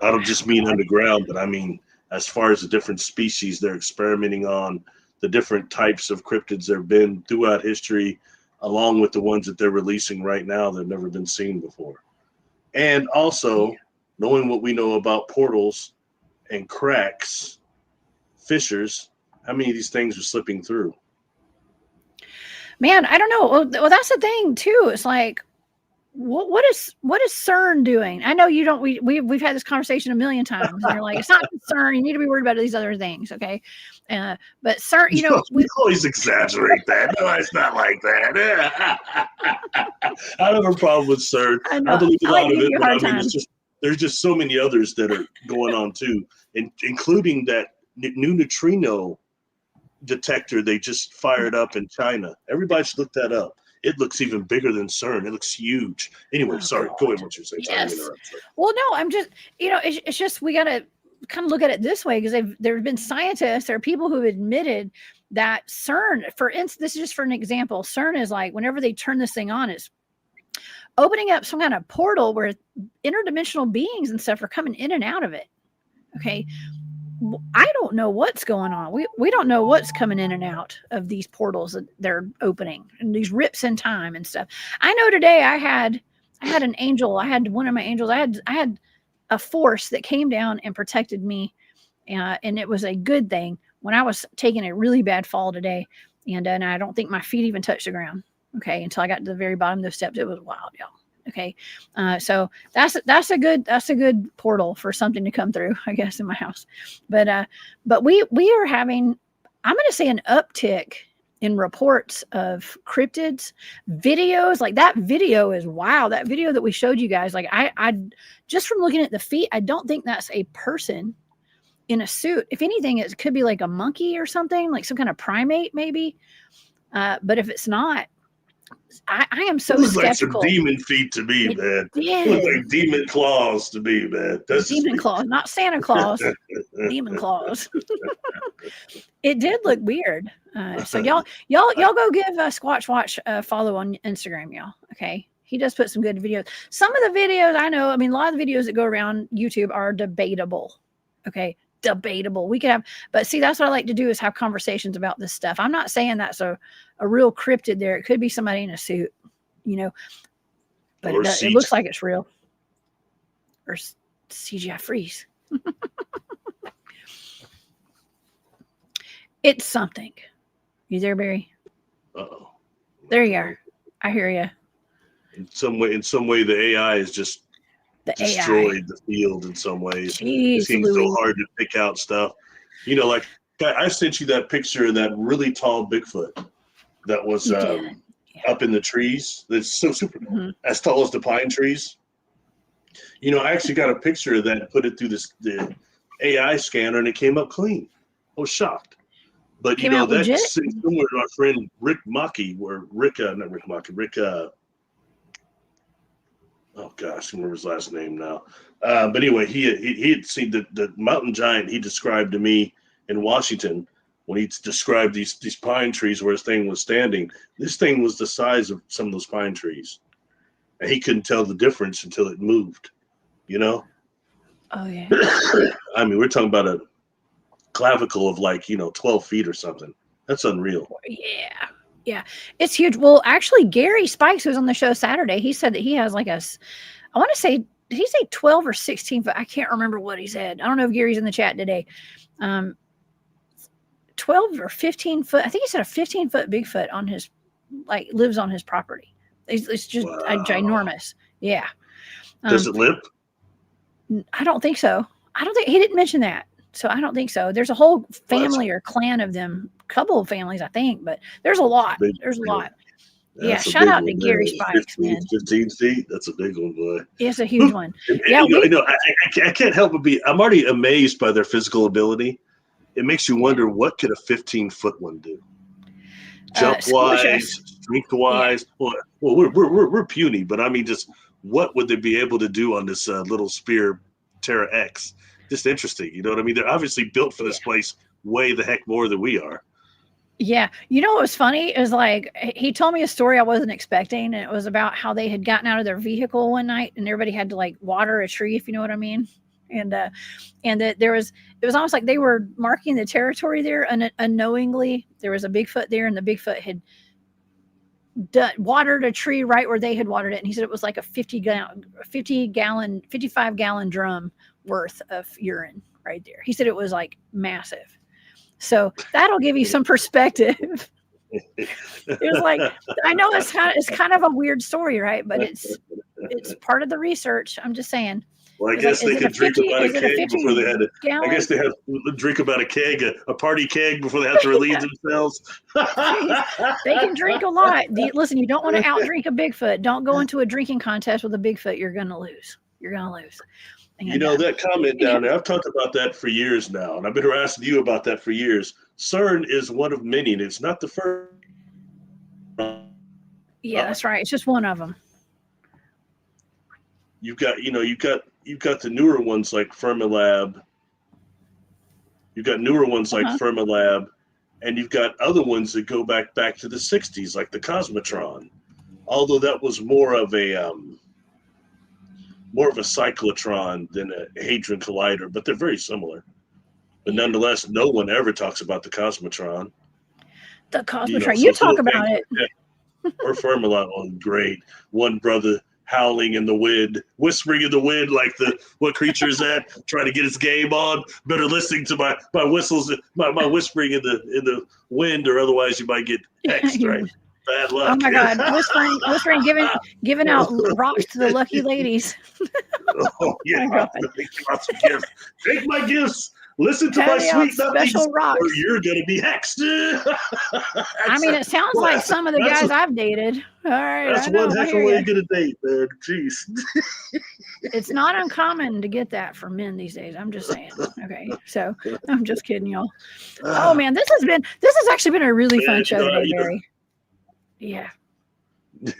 I don't just mean underground, but I mean as far as the different species they're experimenting on, the different types of cryptids there have been throughout history, along with the ones that they're releasing right now that have never been seen before. And also, knowing what we know about portals and cracks, fissures, how many of these things are slipping through? Man, I don't know. Well, that's the thing too. It's like, what is CERN doing? I know you don't. We've had this conversation a million times, and you're like, it's not CERN. You need to be worried about these other things, okay? But CERN, we always exaggerate that. No, it's not like that. I don't have a problem with CERN. I believe a lot of it, but I mean, there's just so many others that are going on too, including that new neutrino detector they just fired up in China. Everybody should look that up. It looks even bigger than CERN. It looks huge. Anyway, sorry. Go ahead. What you're saying? Yes. Well, no, I'm just, it's just we got to kind of look at it this way, because there have been scientists, there are people who have admitted that CERN, for instance, this is just for an example. CERN is like, whenever they turn this thing on, it's opening up some kind of portal where interdimensional beings and stuff are coming in and out of it. Okay. I don't know what's going on. We don't know what's coming in and out of these portals that they're opening, and these rips in time and stuff. I know today I had an angel. I had one of my angels. I had a force that came down and protected me, and it was a good thing when I was taking a really bad fall today, and I don't think my feet even touched the ground. Okay, until I got to the very bottom of those steps. It was wild, y'all. Okay. So that's a good portal for something to come through, I guess, in my house. But we are having, I'm going to say, an uptick in reports of cryptids, videos. Like that video is wow. That video that we showed you guys, like I just from looking at the feet, I don't think that's a person in a suit. If anything, it could be like a monkey or something, like some kind of primate maybe. But if it's not, I am so skeptical. Like some demon feet to me, man. It looked like demon claws to me, man. That's demon claws, not Santa Claus. Demon claws. It did look weird. So y'all go give Squatch Watch a follow on Instagram, y'all. Okay, he does put some good videos. Some of the videos I know, I mean, a lot of the videos that go around YouTube are debatable. Okay. Debatable. We could have, but see, that's what I like to do, is have conversations about this stuff. I'm not saying that's a real cryptid there. It could be somebody in a suit, but it looks like it's real. Or CGI freeze. It's something. You there, Barry? Uh-oh. There you are. I hear you. In some way, the AI is just destroyed the field in some ways. Jeez, it seems so hard to pick out stuff. Like I sent you that picture of that really tall Bigfoot that was up in the trees. That's so super as tall as the pine trees. I actually got a picture of that and put it through the AI scanner, and it came up clean. I was shocked. But, Came out legit? that's similar to our friend Rick Maki, not Rick Maki, Rick, oh gosh, I remember his last name now. But anyway, he had seen the mountain giant he described to me in Washington when he described these pine trees where his thing was standing. This thing was the size of some of those pine trees. And he couldn't tell the difference until it moved, Oh, yeah. I mean, we're talking about a clavicle of 12 feet or something. That's unreal. Yeah, it's huge. Well, actually, Gary Spikes, who's on the show Saturday, he said that he has I want to say, did he say 12 or 16 foot? I can't remember what he said. I don't know if Gary's in the chat today. 12 or 15 foot. I think he said a 15-foot Bigfoot on his, lives on his property. It's just ginormous. Yeah. Does it limp? I don't think so. He didn't mention that. So I don't think so. There's a whole family or clan of them, couple of families, I think, but there's a lot. There's a lot. Yeah, shout out to Gary Spikes, 15 feet. That's a big one, boy. It's a huge one. I can't help but I'm already amazed by their physical ability. It makes you wonder, what could a 15-foot one do? Jump-wise, strength-wise. Yeah. Well, we're puny, but I mean, just what would they be able to do on this little spear Terra X? Just interesting. You know what I mean? They're obviously built for this place way the heck more than we are. Yeah. What was funny is he told me a story I wasn't expecting. And it was about how they had gotten out of their vehicle one night and everybody had to water a tree, if you know what I mean. And that it was almost like they were marking the territory there, and unknowingly there was a Bigfoot there, and the Bigfoot had watered a tree right where they had watered it. And he said it was like a 55-gallon drum worth of urine right there. He said it was massive. So that'll give you some perspective. It was I know it's kind of a weird story, right? But it's part of the research. I'm just saying. Well, I guess they could drink about a keg before they had to. I guess they had to drink about a keg, a party keg, before they had to relieve themselves. They can drink a lot. Listen, you don't want to outdrink a Bigfoot. Don't go into a drinking contest with a Bigfoot. You're going to lose. And, that comment down there, I've talked about that for years now, and I've been harassing you about that for years. CERN is one of many, and it's not the first. Yeah, that's right. It's just one of them. You've got the newer ones like Fermilab. You've got newer ones like Fermilab, and you've got other ones that go back to the 60s, like the Cosmotron. Although that was more of a cyclotron than a hadron collider, but they're very similar. But nonetheless, no one ever talks about the Cosmotron. The Cosmotron, you talk about it. Or Fermilab, great. One brother howling in the wind, whispering in the wind like what creature is that? Trying to get his game on. Better listening to my whistles, my whispering in the wind, or otherwise you might get hexed, right? Bad luck. Oh my God, whispering, giving out rocks to the lucky ladies. Oh yeah, take my gifts. Listen to my sweet nothings, or you're going to be hexed. I mean, it sounds like some of the guys I've dated. All right, that's one heck of a way to get a date, man. Jeez. It's not uncommon to get that from men these days. I'm just saying. Okay, so I'm just kidding, y'all. Oh man, this has actually been a really fun show today, Barry. Yeah. So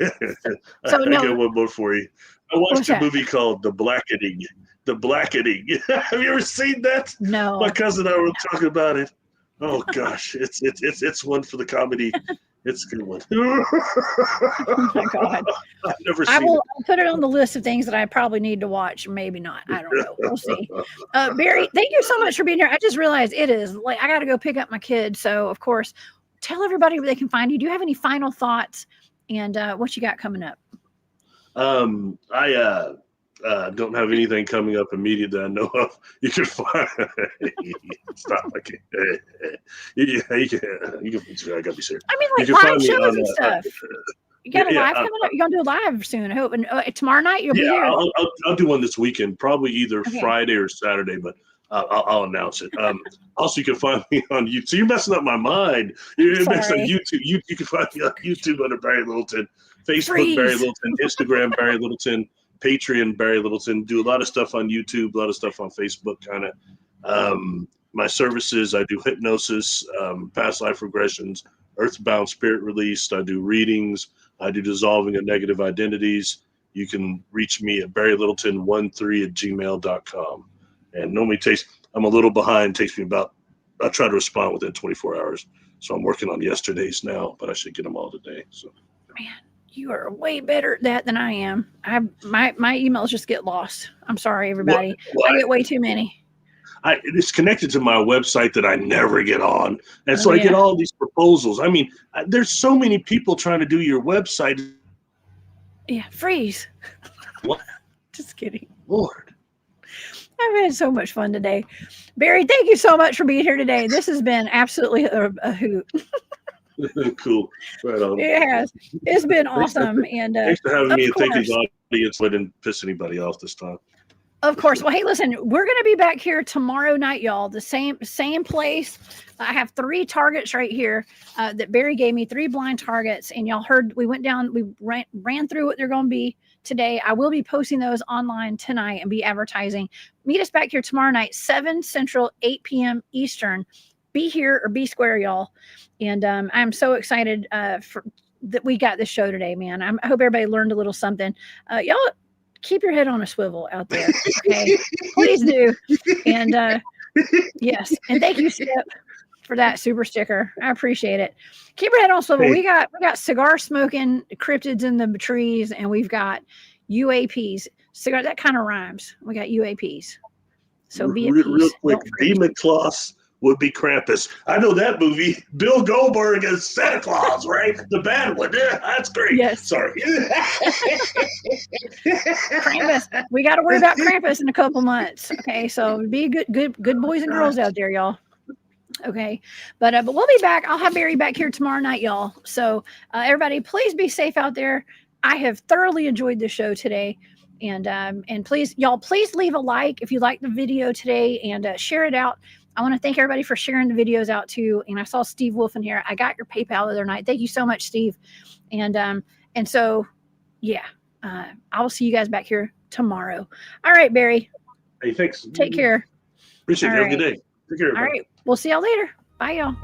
I got one more for you. I watched a movie called The Blackening. The Blackening. Have you ever seen that? No. My cousin and I were talking about it. Oh gosh, it's one for the comedy. It's a good one. Oh my God. I've never seen it. I'll put it on the list of things that I probably need to watch. Maybe not. I don't know. We'll see. Barry, thank you so much for being here. I just realized it is I got to go pick up my kid. So of course, tell everybody where they can find you. Do you have any final thoughts and what you got coming up? I don't have anything coming up immediate that I know of. You can find. Stop! I can't. You can. I gotta be serious. I mean, live shows and stuff. You got a live coming up. You're gonna do a live soon, I hope. And tomorrow night you'll be here. I'll do one this weekend, probably either Friday or Saturday, but I'll announce it. Also, you can find me on YouTube. So you're messing up my mind. You're messing up YouTube. You can find me on YouTube under Barry Littleton, Facebook Barry Littleton, Instagram Barry Littleton, Patreon, Barry Littleton. Do a lot of stuff on YouTube, a lot of stuff on Facebook, kind of. My services, I do hypnosis, past life regressions, earthbound spirit release. I do readings. I do dissolving of negative identities. You can reach me at barrylittleton13@gmail.com. And normally I'm a little behind. Takes me I try to respond within 24 hours. So I'm working on yesterday's now, but I should get them all today. So, man, you are way better at that than I am. My emails just get lost. I'm sorry, everybody. I get way too many. It's connected to my website that I never get on. And so I get all these proposals. I mean, there's so many people trying to do your website. Yeah, freeze. What? Just kidding. Lord. I've had so much fun today. Barry, thank you so much for being here today. This has been absolutely a hoot. Cool. Right on. It has. It's been awesome. And thanks for having me. And thank you, audience. I didn't piss anybody off this time. Of course. Well, hey, listen, we're going to be back here tomorrow night, y'all. The same place. I have 3 targets right here that Barry gave me, 3 blind targets. And y'all heard, we went down, we ran through what they're going to be today. I will be posting those online tonight and be advertising. Meet us back here tomorrow night, 7 Central, 8 p.m. Eastern. Be here or be square, y'all. And I'm so excited that we got this show today, man. I hope everybody learned a little something. Y'all, keep your head on a swivel out there. Okay. Please do. And yes. And thank you, Skip, for that super sticker. I appreciate it. Keep your head on a swivel. Hey. We got cigar smoking cryptids in the trees, and we've got UAPs. Cigar, that kind of rhymes. We got UAPs. So be at peace. Real quick, Demon Claus would be Krampus. I know that movie. Bill Goldberg as Santa Claus, right? The bad one. Yeah, that's great. Yes. Sorry. Krampus. We got to worry about Krampus in a couple months. Okay, so be good boys and girls out there, y'all. Okay, but we'll be back. I'll have Barry back here tomorrow night, y'all. So everybody, please be safe out there. I have thoroughly enjoyed the show today. And please, y'all, please leave a like if you like the video today and share it out. I want to thank everybody for sharing the videos out too. And I saw Steve Wolf in here. I got your PayPal the other night. Thank you so much, Steve. And so, yeah, I will see you guys back here tomorrow. All right, Barry. Hey, thanks. Take care. Appreciate it. Have a good day. Take care. All right. We'll see y'all later. Bye, y'all.